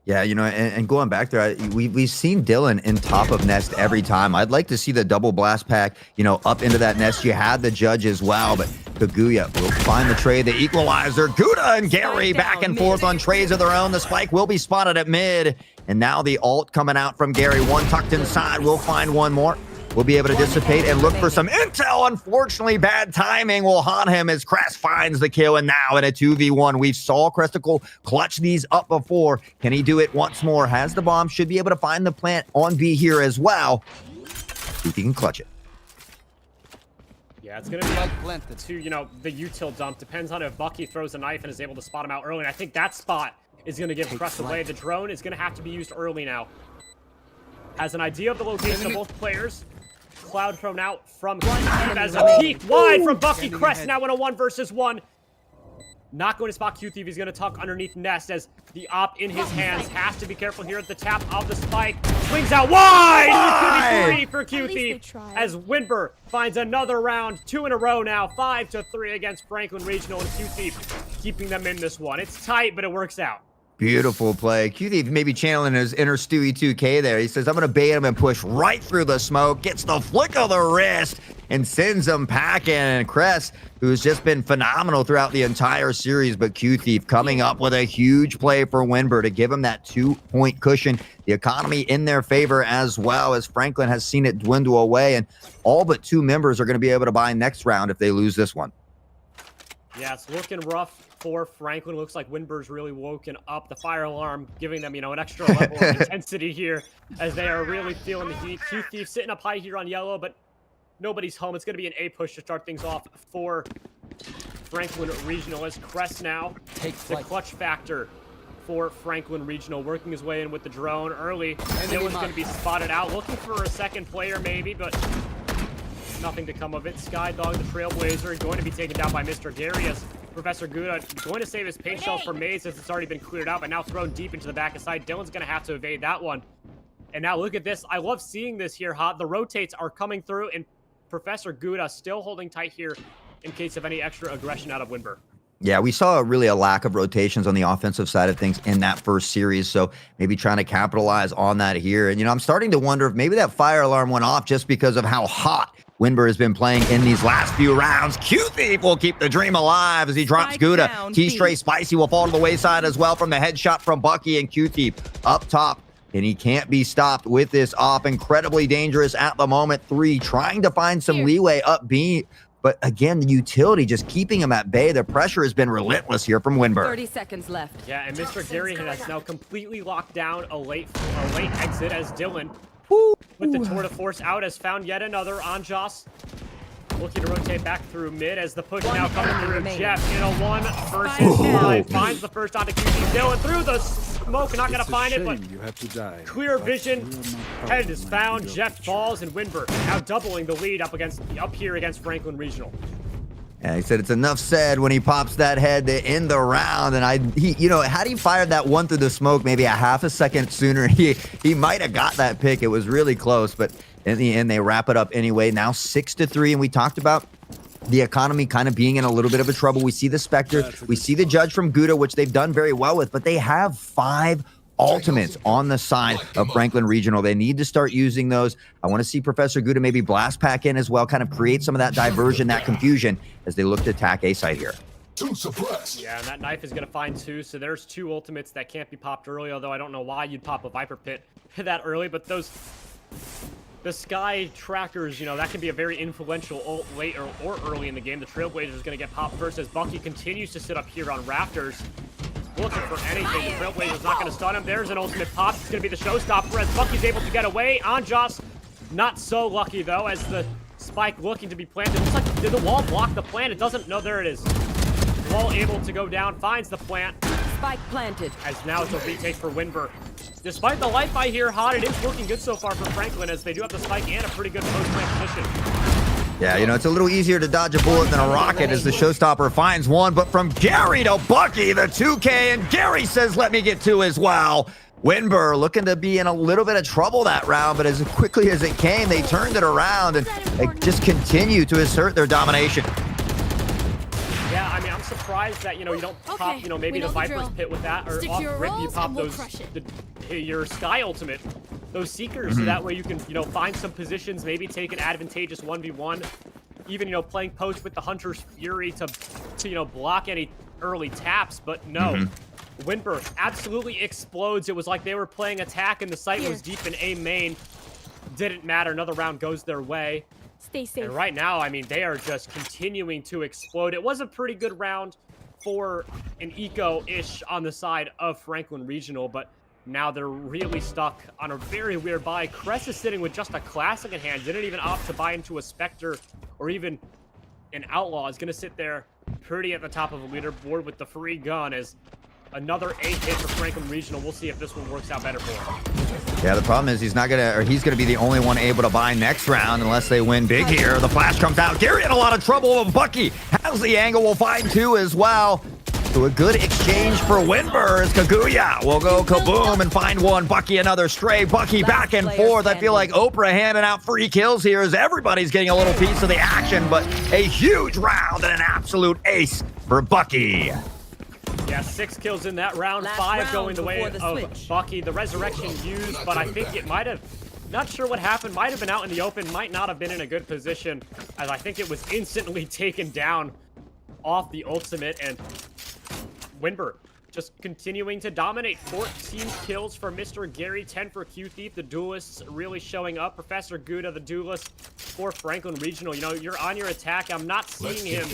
Yeah, you know, and going back there, we've seen Dylan in top of nest every time. I'd like to see the double blast pack, you know, up into that nest. You had the judge as well, but Kaguya will find the trade, the equalizer. Gouda and Gary back and forth on trades of their own. The spike will be spotted at mid, and now the ult coming out from Gary. One tucked inside. We'll find one more. We'll be able to dissipate and look for some intel. Unfortunately, bad timing will haunt him as Crest finds the kill. And now in a 2v1, we saw Cresticle clutch these up before. Can he do it once more? Has the bomb, should be able to find the plant on B here as well. See if he can clutch it. Yeah, it's going to be up to, you know, the util dump. Depends on if Bucky throws a knife and is able to spot him out early. And I think that spot is going to give Crest away. The drone is going to have to be used early now. Has an idea of the location of both players. Cloud thrown out from Q-Thief as a peek wide from Bucky. Crest now in a 1 versus 1. Not going to spot Q-Thief. He's going to tuck underneath Nest as the op in his hands. Has to be careful here at the tap of the spike. Swings out wide! 3 for Q-Thief as Winber finds another round. 2 in a row now. 5-3 against Franklin Regional, and Q-Thief keeping them in this one. It's tight, but it works out. Beautiful play. Q-Thief maybe channeling his inner Stewie 2K there. He says, I'm going to bait him and push right through the smoke. Gets the flick of the wrist and sends him packing. And Crest, who's just been phenomenal throughout the entire series, but Q-Thief coming up with a huge play for Winber to give him that 2-point cushion. The economy in their favor as well, as Franklin has seen it dwindle away. And all but 2 members are going to be able to buy next round if they lose this one. Yeah, it's looking rough for Franklin. Looks like Winber's really woken up. The fire alarm giving them, you know, an extra level of intensity here as they are really feeling the heat. Q-Thief sitting up high here on yellow, but nobody's home. It's going to be an A push to start things off for Franklin Regional as Crest now takes the clutch factor for Franklin Regional, working his way in with the drone early. Dylan's going to be spotted out, looking for a second player maybe, but nothing to come of it. Skydog, the Trailblazer, going to be taken down by Mr. Darius. Professor Gouda going to save his paint shells for Maze as it's already been cleared out, but now thrown deep into the back of side. Dylan's going to have to evade that one. And now look at this. I love seeing this here, Hot. The rotates are coming through, and Professor Gouda still holding tight here in case of any extra aggression out of Winber. Yeah, we saw really a lack of rotations on the offensive side of things in that first series, so maybe trying to capitalize on that here. And, you know, I'm starting to wonder if maybe that fire alarm went off just because of how hot Winber has been playing in these last few rounds. Q-Thief will keep the dream alive as he drops Gouda. T-Stray Spicy will fall to the wayside as well from the headshot from Bucky, and Q-Thief up top. And he can't be stopped with this op. Incredibly dangerous at the moment. 3 trying to find some leeway up B. But again, the utility just keeping him at bay. The pressure has been relentless here from Winber. 30 seconds left. Yeah, and Mr. Gary has now completely locked down a late exit as Dylan with the tour de force out has found yet another on Joss. Looking to rotate back through mid as the push now coming through Jeff in a 1 versus 5. Finds the first onto QT. Dylan through the smoke, not gonna find it, but clear vision. Head is found. Jeff falls, and Winber now doubling the lead up here against Franklin Regional. Yeah, he said it's enough said when he pops that head to end the round. And you know, had he fired that one through the smoke maybe a half a second sooner, he might have got that pick. It was really close, but in the end, they wrap it up anyway. Now 6-3, and we talked about the economy kind of being in a little bit of a trouble. We see the Spectre, we see the Judge from Gouda, which they've done very well with, but they have 5 ultimates on the side of Franklin Regional. They need to start using those. I want to see Professor Gouda maybe blast pack in as well, kind of create some of that diversion, that confusion as they look to attack A site here. Yeah, and that knife is going to find 2, so there's 2 ultimates that can't be popped early, although I don't know why you'd pop a Viper Pit that early, but the Sky Trackers, you know, that can be a very influential ult late or early in the game. The Trailblazer is going to get popped first as Bucky continues to sit up here on Rafters. Looking for anything. The Trailblazer's not going to stun him. There's an ultimate pop. It's going to be the showstopper as Bucky's able to get away. Anjas, not so lucky, though, as the spike looking to be planted. Looks like, did the wall block the plant? It doesn't. No, there it is. Wall able to go down. Finds the plant. Spike planted. As now it's a retake for Winber. Despite the light buy here, Hot, it is looking good so far for Franklin as they do have the spike and a pretty good post-plant position. Yeah, you know, it's a little easier to dodge a bullet than a rocket as the showstopper finds one, but from Gary to Bucky, the 2K, and Gary says, let me get two as well. Winber looking to be in a little bit of trouble that round, but as quickly as it came, they turned it around and they just continue to assert their domination. Yeah, I mean, I'm surprised that, you know, you don't pop, you know, maybe the Viper's Pit with that, or off rip you pop those, your Sky Ultimate, those Seekers, so that way you can, you know, find some positions, maybe take an advantageous 1v1, even, you know, playing post with the Hunter's Fury to you know, block any early taps, but no. Winber absolutely explodes. It was like they were playing attack and the site was deep in A main. Didn't matter. Another round goes their way. Stay safe. And right now, I mean, they are just continuing to explode. It was a pretty good round for an eco-ish on the side of Franklin Regional, but now they're really stuck on a very weird buy. Crest is sitting with just a Classic in hand. Didn't even opt to buy into a Spectre or even an Outlaw. Is going to sit there pretty at the top of the leaderboard with the free gun as another 8 hit for Franklin Regional. We'll see if this one works out better for him. Yeah, the problem is he's gonna be the only one able to buy next round unless they win big here. The flash comes out. Gary in a lot of trouble. Bucky has the angle. Will find two as well. So a good exchange for Winber as Kaguya will go kaboom and find one. Bucky another stray. Bucky back and forth. I feel like Oprah handing out free kills here as everybody's getting a little piece of the action, but a huge round and an absolute ace for Bucky. Yeah, 6 kills in that round, Last 5 round going the way before the of switch. Bucky. The resurrection used, but I think it might have, not sure what happened, might have been out in the open, might not have been in a good position, as I think it was instantly taken down off the ultimate, and Winber just continuing to dominate. 14 kills for Mr. Gary, 10 for Q Thief. The duelists really showing up. Professor Gouda, the duelist for Franklin Regional. You know, you're on your attack. I'm not seeing him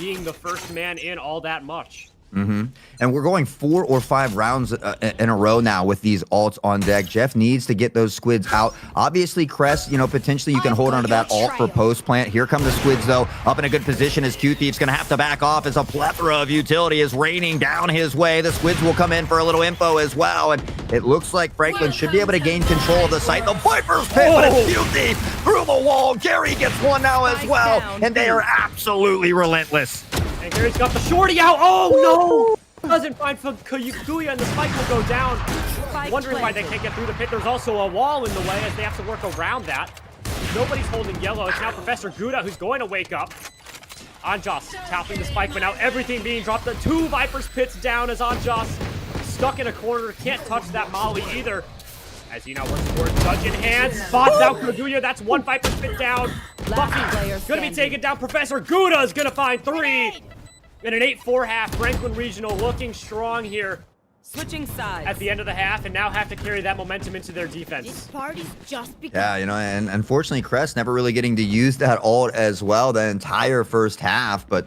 being the first man in all that much. And we're going 4 or 5 rounds in a row now with these ults on deck. Jeff needs to get those squids out. Obviously, Crest, you know, potentially you can hold onto that ult for post plant. Here come the squids, though, up in a good position as Q Thief's going to have to back off as a plethora of utility is raining down his way. The squids will come in for a little info as well, and it looks like Franklin should be able to gain control of the site. The Viper's Pit, but it's Q Thief through the wall. Gary gets one now as well, and they are absolutely relentless. And Gary's got the shorty out. Oh, no! Doesn't find Kaguya, and the spike will go down. Wondering why they can't get through the pit. There's also a wall in the way as they have to work around that. Nobody's holding yellow. It's now Professor Gouda who's going to wake up. Anjas tapping the spike, but now everything being dropped. The 2 Viper's Pits down as Anjas stuck in a corner. Can't touch that Molly either. As he now works towards Judge in hand. Spots out Kaguya. That's 1 Viper's Pit down. Bucky gonna be taken down. Professor Gouda is gonna find 3. In an 8-4 half, Franklin Regional looking strong here. Switching sides. At the end of the half, and now have to carry that momentum into their defense. This party's just begun. Yeah, you know, and unfortunately, Crest never really getting to use that ult as well the entire first half, but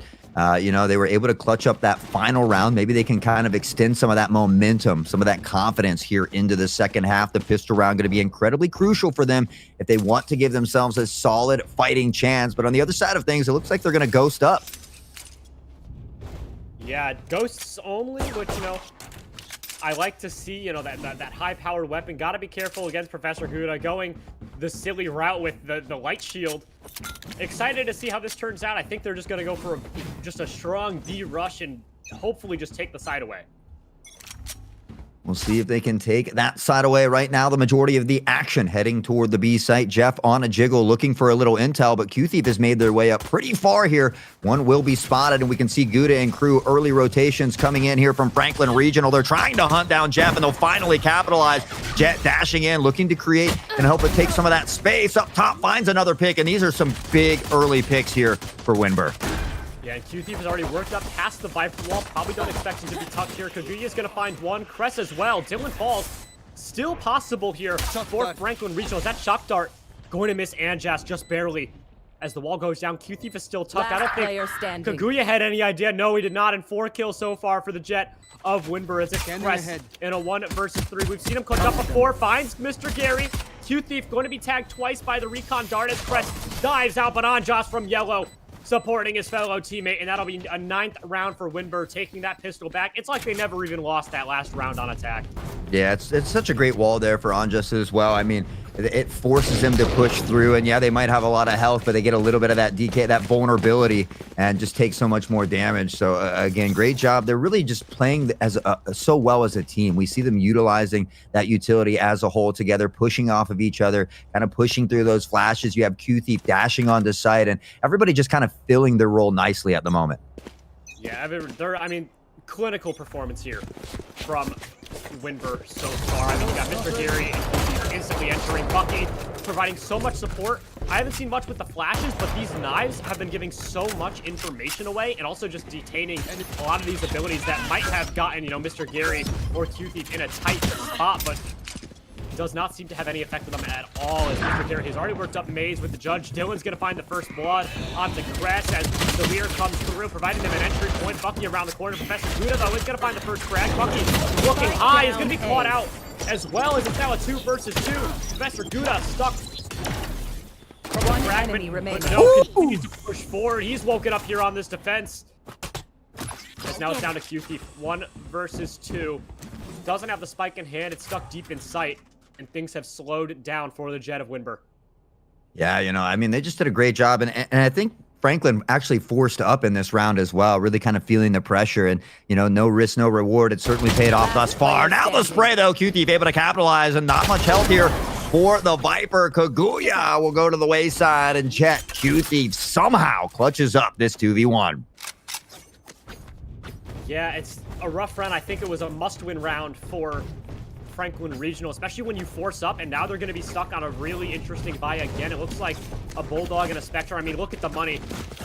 you know, they were able to clutch up that final round. Maybe they can kind of extend some of that momentum, some of that confidence here into the second half. The pistol round going to be incredibly crucial for them if they want to give themselves a solid fighting chance. But on the other side of things, it looks like they're going to ghost up. Yeah, ghosts only, which, you know, I like to see, you know, that high-powered weapon. Got to be careful against Professor Gouda going the silly route with the light shield. Excited to see how this turns out. I think they're just going to go for just a strong D rush and hopefully just take the side away. We'll see if they can take that side away. Right now, the majority of the action heading toward the B site. Jeff on a jiggle looking for a little intel, but Q Thief has made their way up pretty far here. One will be spotted, and we can see Gouda and crew early rotations coming in here from Franklin Regional. They're trying to hunt down Jeff, and they'll finally capitalize. Jet dashing in, looking to create and help it take some of that space. Up top finds another pick, and these are some big early picks here for Winber. Yeah, and Q Thief has already worked up past the Viper wall. Probably don't expect him to be tucked here. Kaguya's going to find one. Cress as well. Dylan falls. Still possible here for Franklin Regional. Is that shock dart going to miss Anjas just barely? As the wall goes down, Q Thief is still tucked. I don't think Kaguya had any idea. No, he did not. And 4 kills so far for the Jet of Winber as it Cress in a 1 versus 3. We've seen him clutch up before. Finds Mr. Gary. Q Thief going to be tagged twice by the recon dart as Cress dives out, but Anjas from yellow supporting his fellow teammate, and that'll be a 9th round for Winber, taking that pistol back. It's like they never even lost that last round on attack. Yeah, it's such a great wall there for Anjas as well. I mean, it forces him to push through, and yeah, they might have a lot of health, but they get a little bit of that DK, that vulnerability, and just take so much more damage. So again, great job. They're really just playing as so well as a team. We see them utilizing that utility as a whole together, pushing off of each other, kind of pushing through those flashes. You have Q Thief dashing onto site, and everybody just kind of filling their role nicely at the moment. Yeah, I mean, clinical performance here from Winber so far. I mean, you got Mr. Gary instantly entering. Bucky providing so much support. I haven't seen much with the flashes, but these knives have been giving so much information away and also just detaining a lot of these abilities that might have gotten, you know, Mr. Gary or Q Thief in a tight spot, but does not seem to have any effect on them at all, as Mr. Gary has already worked up Maze with the judge. Dylan's going to find the first blood onto Crest as the Lear comes through, providing them an entry point. Bucky around the corner. Professor Gouda, though, is going to find the first frag. Bucky looking high, is going to be caught out, as well as it's now a 2 versus 2. Professor Gouda stuck from One a fragment, enemy remaining. but no, continues to push forward. He's woken up here on this defense. As now it's down to Q Thief. 1 versus 2. Doesn't have the spike in hand. It's stuck deep in sight, and things have slowed down for the Jet of Winber. Yeah, you know, I mean, they just did a great job. And I think Franklin actually forced up in this round as well, really kind of feeling the pressure and, you know, no risk, no reward. It certainly paid off thus far. Now the spray, though, Q Thief able to capitalize, and not much health here for the Viper. Kaguya will go to the wayside, and Jet, Q Thief somehow clutches up this 2v1. Yeah, it's a rough round. I think it was a must-win round for Franklin Regional, especially when you force up, and now they're going to be stuck on a really interesting buy again. It looks like a Bulldog and a Spectre. I mean, look at the money.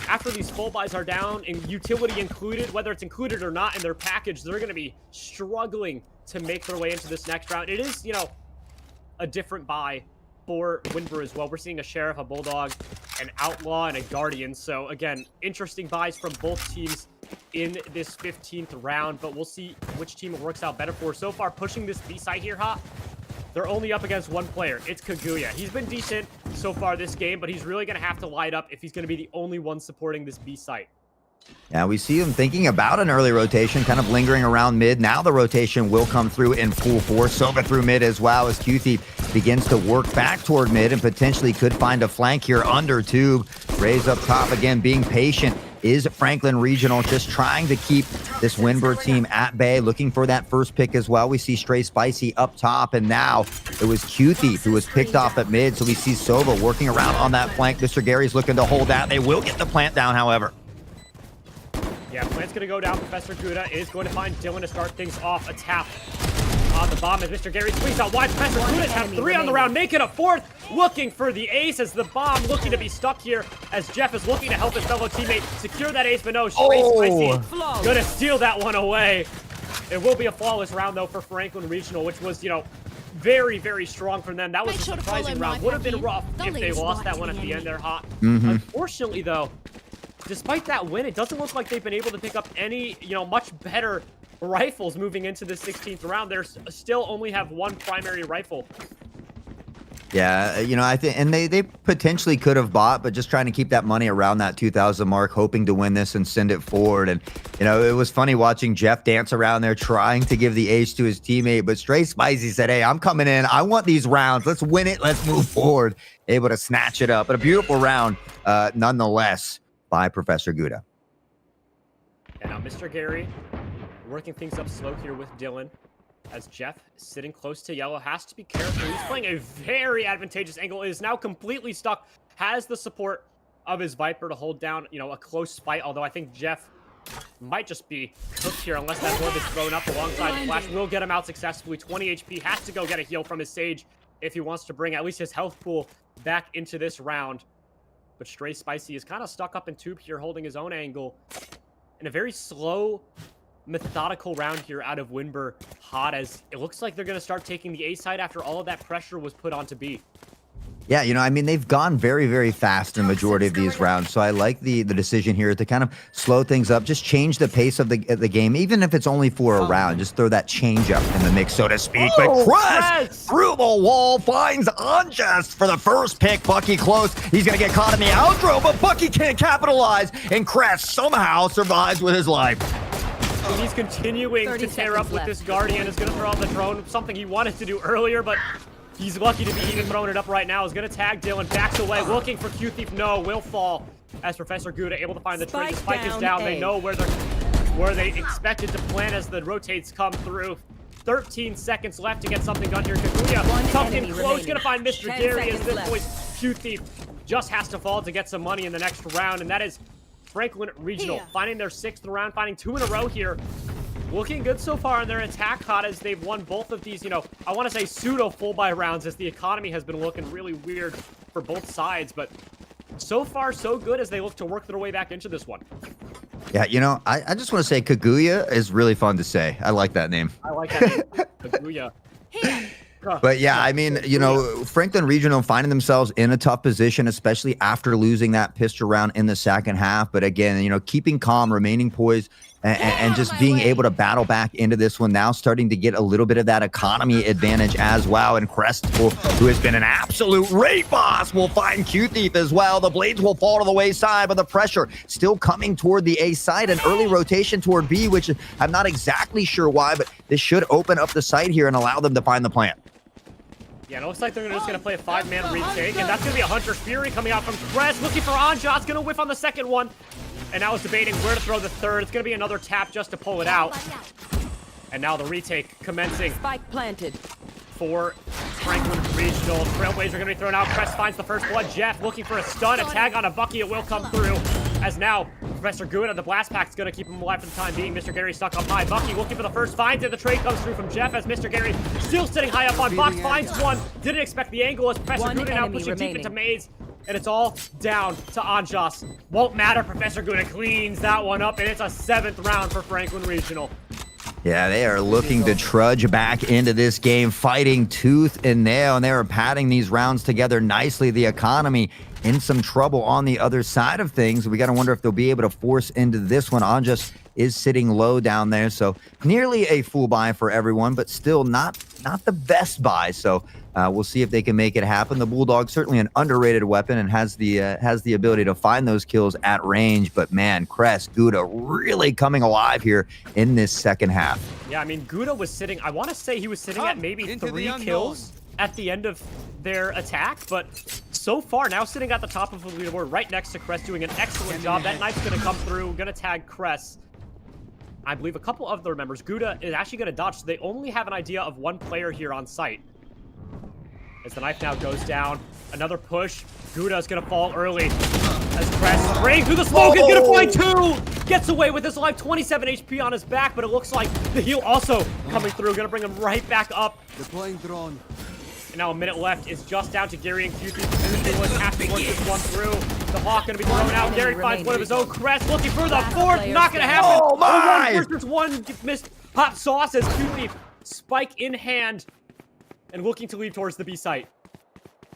After these full buys are down, and utility included, whether it's included or not in their package, they're going to be struggling to make their way into this next round. It is, you know, a different buy for Winber as well. We're seeing a Sheriff, a Bulldog, an Outlaw, and a Guardian. So, again, interesting buys from both teams in this 15th round, but we'll see which team it works out better for. So far, pushing this B side here, Hot, they're only up against one player. It's Kaguya. He's been decent so far this game, but he's really going to have to light up if he's going to be the only one supporting this B site. Yeah, we see him thinking about an early rotation, kind of lingering around mid. Now the rotation will come through in full force. Soba through mid as well, as Q Thief begins to work back toward mid and potentially could find a flank here under tube. Raise up top again, being patient is Franklin Regional, just trying to keep this Winber team at bay, looking for that first pick as well. We see Stray Spicy up top, and now it was Q Thief who was picked off at mid, so we see Sova working around on that flank. Mr. Gary's looking to hold that. They will get the plant down, however. Yeah, plant's going to go down. Professor Gouda is going to find Dylan to start things off. A tap on the bomb as Mr. Gary squeezes out wide. Professor Gouda's have 3 on the round, making a 4th. Looking for the ace as the bomb looking to be stuck here, as Jeff is looking to help his fellow teammate secure that ace, but no, Stray Spicy going to steal that one away. It will be a flawless round, though, for Franklin Regional, which was, you know, very, very strong from them. That was a surprising round. Would have been rough if they lost that one at the end there, Hot. Unfortunately, though, despite that win, it doesn't look like they've been able to pick up any, you know, much better rifles moving into the 16th round. They still only have 1 primary rifle. Yeah, you know, I think, and they potentially could have bought, but just trying to keep that money around that 2,000 mark, hoping to win this and send it forward. And, you know, it was funny watching Jeff dance around there, trying to give the ace to his teammate, but Stray Spicy said, hey, I'm coming in. I want these rounds. Let's win it. Let's move forward. Able to snatch it up. But a beautiful round, nonetheless, by Professor Gouda. And now Mr. Gary working things up slow here with Dylan, as Jeff, sitting close to yellow, has to be careful. He's playing a very advantageous angle. Is now completely stuck. Has the support of his Viper to hold down, you know, a close fight. Although I think Jeff might just be cooked here unless that orb is thrown up alongside the flash. Will get him out successfully. 20 HP. Has to go get a heal from his Sage if he wants to bring at least his health pool back into this round. But Stray Spicy is kind of stuck up in tube here, holding his own angle. In a very slow, methodical round here out of Winber. Hot, as it looks like they're going to start taking the A side after all of that pressure was put onto B. Yeah, you know, I mean, they've gone very, very fast in the majority of these rounds. So I like the decision here to kind of slow things up, just change the pace of the game, even if it's only for a round. Just throw that change up in the mix, so to speak. But Crest through the wall finds Unjust for the first pick. Bucky close. He's going to get caught in the outro, but Bucky can't capitalize, and Crest somehow survives with his life. He's continuing to tear up with this Guardian. Is going to throw out the drone, something he wanted to do earlier, but he's lucky to be even throwing it up right now. Is going to tag Dylan, backs away, looking for Q Thief. No, will fall as Professor Gouda able to find the tree. The spike is down. They know where they expected to plant as the rotates come through. 13 seconds left to get something done here. Kaguya tucked in close, going to find Mr. Gary as this boy's Q Thief just has to fall to get some money in the next round, and that is Franklin Regional finding their 6th round, finding 2 in a row here. Looking good so far in their attack hot as they've won both of these, you know, I want to say pseudo full buy rounds as the economy has been looking really weird for both sides, but so far so good as they look to work their way back into this one. Yeah, you know, I just want to say Kaguya is really fun to say. I like that name. I like that name, Kaguya. But yeah, I mean, you know, Franklin Regional finding themselves in a tough position, especially after losing that pistol round in the second half. But again, you know, keeping calm, remaining poised, and just being able to battle back into this one, now starting to get a little bit of that economy advantage as well. And Crest, who has been an absolute raid boss, will find Q Thief as well. The blades will fall to the wayside, but the pressure still coming toward the A side. An early rotation toward B, which I'm not exactly sure why, but this should open up the site here and allow them to find the plant. Yeah, it looks like they're just going to play a 5-man retake, and that's going to be a Hunter Fury coming out from Crest, looking for Anjot's going to whiff on the second one, and now is debating where to throw the third. It's going to be another tap just to pull it out, and now the retake commencing. Spike planted. For Franklin Regional. Trailblazer going to be thrown out. Crest finds the first blood. Jeff looking for a stun. A tag on a Bucky. It will come through. As now, Professor Gouda, the blast pack is going to keep him alive for the time being. Mr. Gary stuck up high. Bucky looking for the first. Finds it. The trade comes through from Jeff as Mr. Gary still sitting high up on box. Finds one. Didn't expect the angle as Professor Gouda now pushing deep into Maze. And it's all down to Anjas. Won't matter. Professor Gouda cleans that one up. And it's a 7th round for Franklin Regional. Yeah, they are looking to trudge back into this game, fighting tooth and nail, and they are padding these rounds together nicely. The economy in some trouble on the other side of things. We got to wonder if they'll be able to force into this one. Anjas is sitting low down there, so nearly a full buy for everyone, but still not the best buy. So we'll see if they can make it happen. The Bulldog, certainly an underrated weapon, and has the ability to find those kills at range. But man, Crest, Gouda really coming alive here in this second half. Yeah, I mean, Gouda was sitting, I want to say he was sitting at maybe 3 kills at the end of their attack, but so far now sitting at the top of the leaderboard right next to Crest, doing an excellent job. That knife's going to come through, going to tag Crest. I believe a couple of their members. Gouda is actually going to dodge, so they only have an idea of 1 player here on site. As the knife now goes down, another push. Gouda is going to fall early. As Crest spraying through the smoke is going to find 2! Gets away with his life, 27 HP on his back, but it looks like the heal also coming through. Going to bring him right back up. Deploying drone. And now a minute left is just down to Gary and QT. They would have to work this one through. The Hawk going to be thrown out. Gary finds one of his own. Crest looking for the 4th. Not going to happen. Oh my! 1 versus 1 missed. Hot sauce as QT, spike in hand, and looking to leave towards the B site.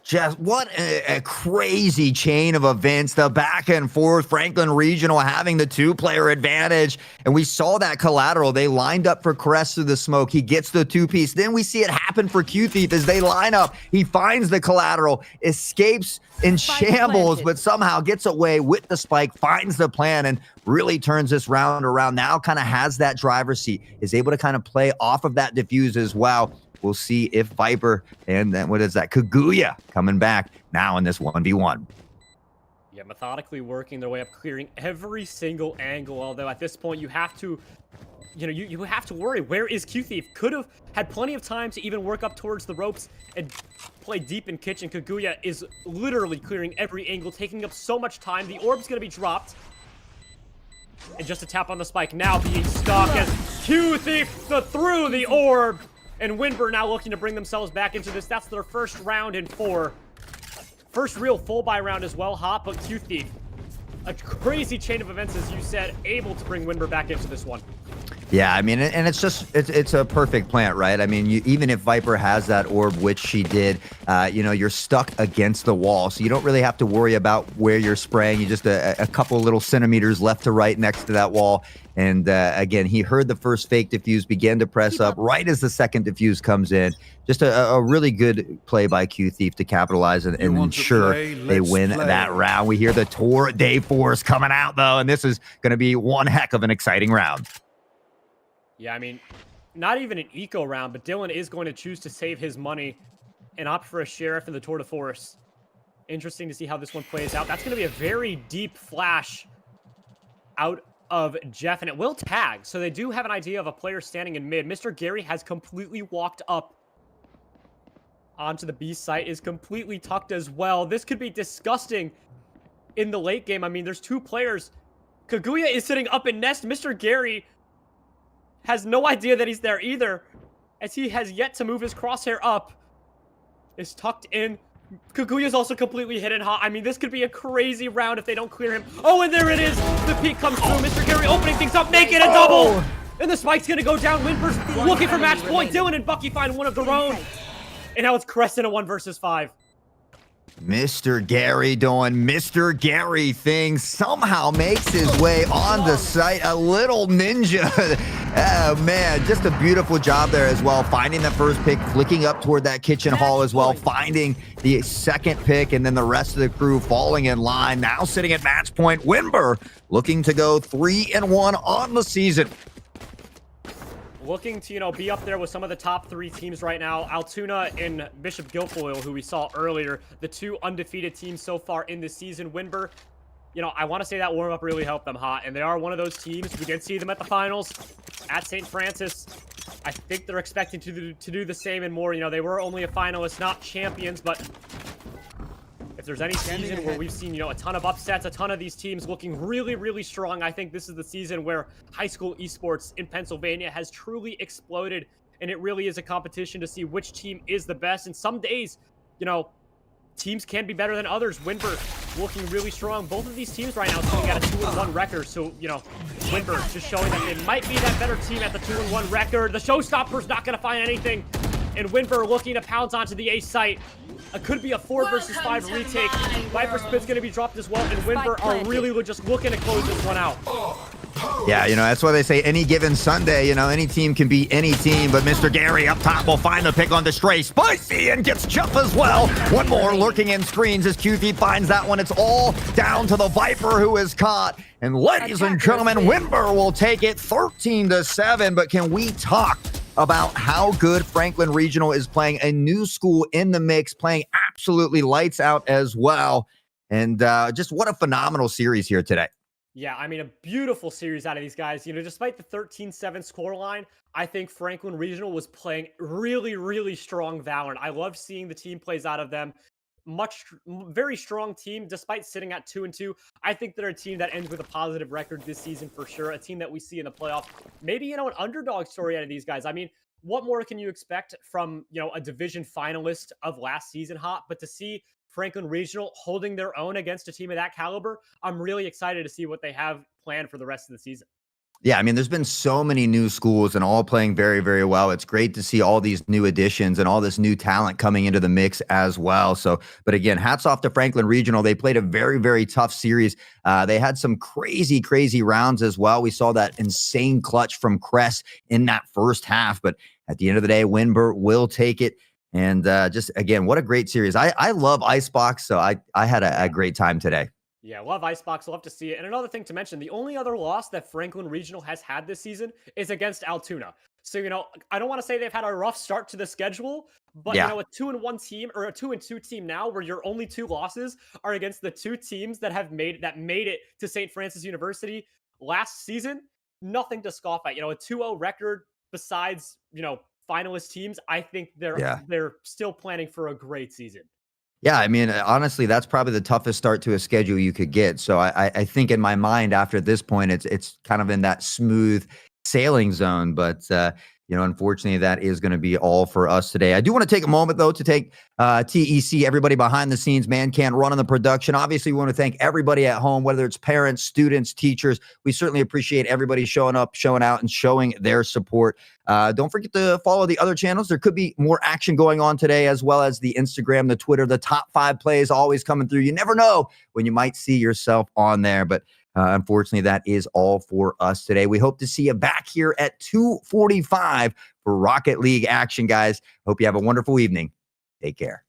Just what a crazy chain of events, the back and forth. Franklin Regional having the 2-player advantage, and we saw that collateral. They lined up for Crest through the smoke. He gets the 2-piece. Then we see it happen for Q Thief as they line up. He finds the collateral, escapes in shambles, but somehow gets away with the spike, finds the plan, and really turns this round around. Now kind of has that driver's seat, is able to kind of play off of that diffuse as well. We'll see if Viper and then what is that? Kaguya coming back now in this 1v1. Yeah, methodically working their way up, clearing every single angle. Although at this point you have to, you have to worry. Where is Q Thief? Could have had plenty of time to even work up towards the ropes and play deep in kitchen. Kaguya is literally clearing every angle, taking up so much time. The orb's going to be dropped. And just a tap on the spike now being stuck as Q Thief through the orb. And Winber now looking to bring themselves back into this. That's their first round in 4. First real full buy round as well, Hot, but Q Thief. A crazy chain of events, as you said, able to bring Winber back into this one. Yeah, I mean, and it's a perfect plant, right? I mean, even if Viper has that orb, which she did, you're stuck against the wall, so you don't really have to worry about where you're spraying. You just a couple little centimeters left to right next to that wall. And again, he heard the first fake diffuse, began to press up right as the second diffuse comes in. Just a really good play by Q Thief to capitalize and ensure they win that round. We hear the Tor Day Force coming out, though, and this is going to be one heck of an exciting round. Yeah, I mean, not even an eco round, but Dylan is going to choose to save his money and opt for a Sheriff in the Tour de Force. Interesting to see how this one plays out. That's going to be a very deep flash out of Jeff, and it will tag. So they do have an idea of a player standing in mid. Mr. Gary has completely walked up onto the B site, is completely tucked as well. This could be disgusting in the late game. I mean, there's two players. Kaguya is sitting up in nest. Mr. Gary has no idea that he's there either, as he has yet to move his crosshair up. Is tucked in. Kaguya's also completely hidden hot. I mean, this could be a crazy round if they don't clear him. Oh, and there it is. The peek comes through. Mr. Gary opening things up, making a double. And the spike's going to go down. Windber's looking for match point. Dylan and Bucky find one of their own. And now it's Crest in a 1 versus 5. Mr. Gary doing Mr. Gary things, somehow makes his way on the site. A little ninja. Oh, man, just a beautiful job there as well. Finding the first pick, flicking up toward that kitchen hall as well. Finding the second pick, and then the rest of the crew falling in line. Now sitting at match point. Wimber looking to go 3-1 on the season. Looking to, be up there with some of the top 3 teams right now. Altoona and Bishop Guilfoyle, who we saw earlier, the 2 undefeated teams so far in this season. Wimber, I want to say that warm-up really helped them hot, and they are one of those teams. We did see them at the finals at St. Francis. I think they're expecting to do the same and more. They were only a finalist, not champions, but if there's any season where we've seen, a ton of upsets, a ton of these teams looking really, really strong, I think this is the season where high school esports in Pennsylvania has truly exploded, and it really is a competition to see which team is the best. And some days, teams can be better than others. Windber looking really strong. Both of these teams right now sitting at a 2-1 record. So, Windber just showing that it might be that better team at the 2-1 record. The showstopper's not going to find anything. And Windber looking to pounce onto the A site. It could be a 4 versus 5 retake. Viper Spit's going to be dropped as well. And Windber are really just looking to close this one out. Yeah, that's why they say any given Sunday, any team can beat any team, but Mr. Gary up top will find the pick on the stray. Spicy and gets Chuff as well. One more lurking in screens as QT finds that one. It's all down to the Viper who is caught. And ladies and gentlemen, Wimber will take it 13-7, but can we talk about how good Franklin Regional is playing? A new school in the mix, playing absolutely lights out as well. And just what a phenomenal series here today. Yeah, I mean, a beautiful series out of these guys. Despite the 13-7 scoreline, I think Franklin Regional was playing really, really strong Valorant. I love seeing the team plays out of them. Very strong team, despite sitting at 2-2. I think they're a team that ends with a positive record this season for sure. A team that we see in the playoffs. Maybe, an underdog story out of these guys. I mean, what more can you expect from, a division finalist of last season, Hot? But to see Franklin Regional holding their own against a team of that caliber, I'm really excited to see what they have planned for the rest of the season. Yeah, I mean, there's been so many new schools and all playing very, very well. It's great to see all these new additions and all this new talent coming into the mix as well. So, but again, hats off to Franklin Regional. They played a very, very tough series. They had some crazy, crazy rounds as well. We saw that insane clutch from Crest in that first half. But at the end of the day, Windber will take it. And just, again, what a great series. I love Icebox, so I had a great time today. Yeah, love Icebox. Love to see it. And another thing to mention, the only other loss that Franklin Regional has had this season is against Altoona. So, I don't want to say they've had a rough start to the schedule, but, a 2-1 team or a 2-2 team now where your only 2 losses are against the 2 teams that made it to St. Francis University last season, nothing to scoff at. A 2-0 record besides, finalist teams, I think they're still planning for a great season. Yeah, I mean, honestly, that's probably the toughest start to a schedule you could get. So I think in my mind, after this point, it's kind of in that smooth sailing zone. But Unfortunately, that is going to be all for us today. I do want to take a moment, though, to take TEC, everybody behind the scenes, man can't run on the production. Obviously, we want to thank everybody at home, whether it's parents, students, teachers. We certainly appreciate everybody showing up, showing out, and showing their support. Don't forget to follow the other channels. There could be more action going on today, as well as the Instagram, the Twitter, the top 5 plays always coming through. You never know when you might see yourself on there, but unfortunately, that is all for us today. We hope to see you back here at 2:45 for Rocket League action, guys. Hope you have a wonderful evening. Take care.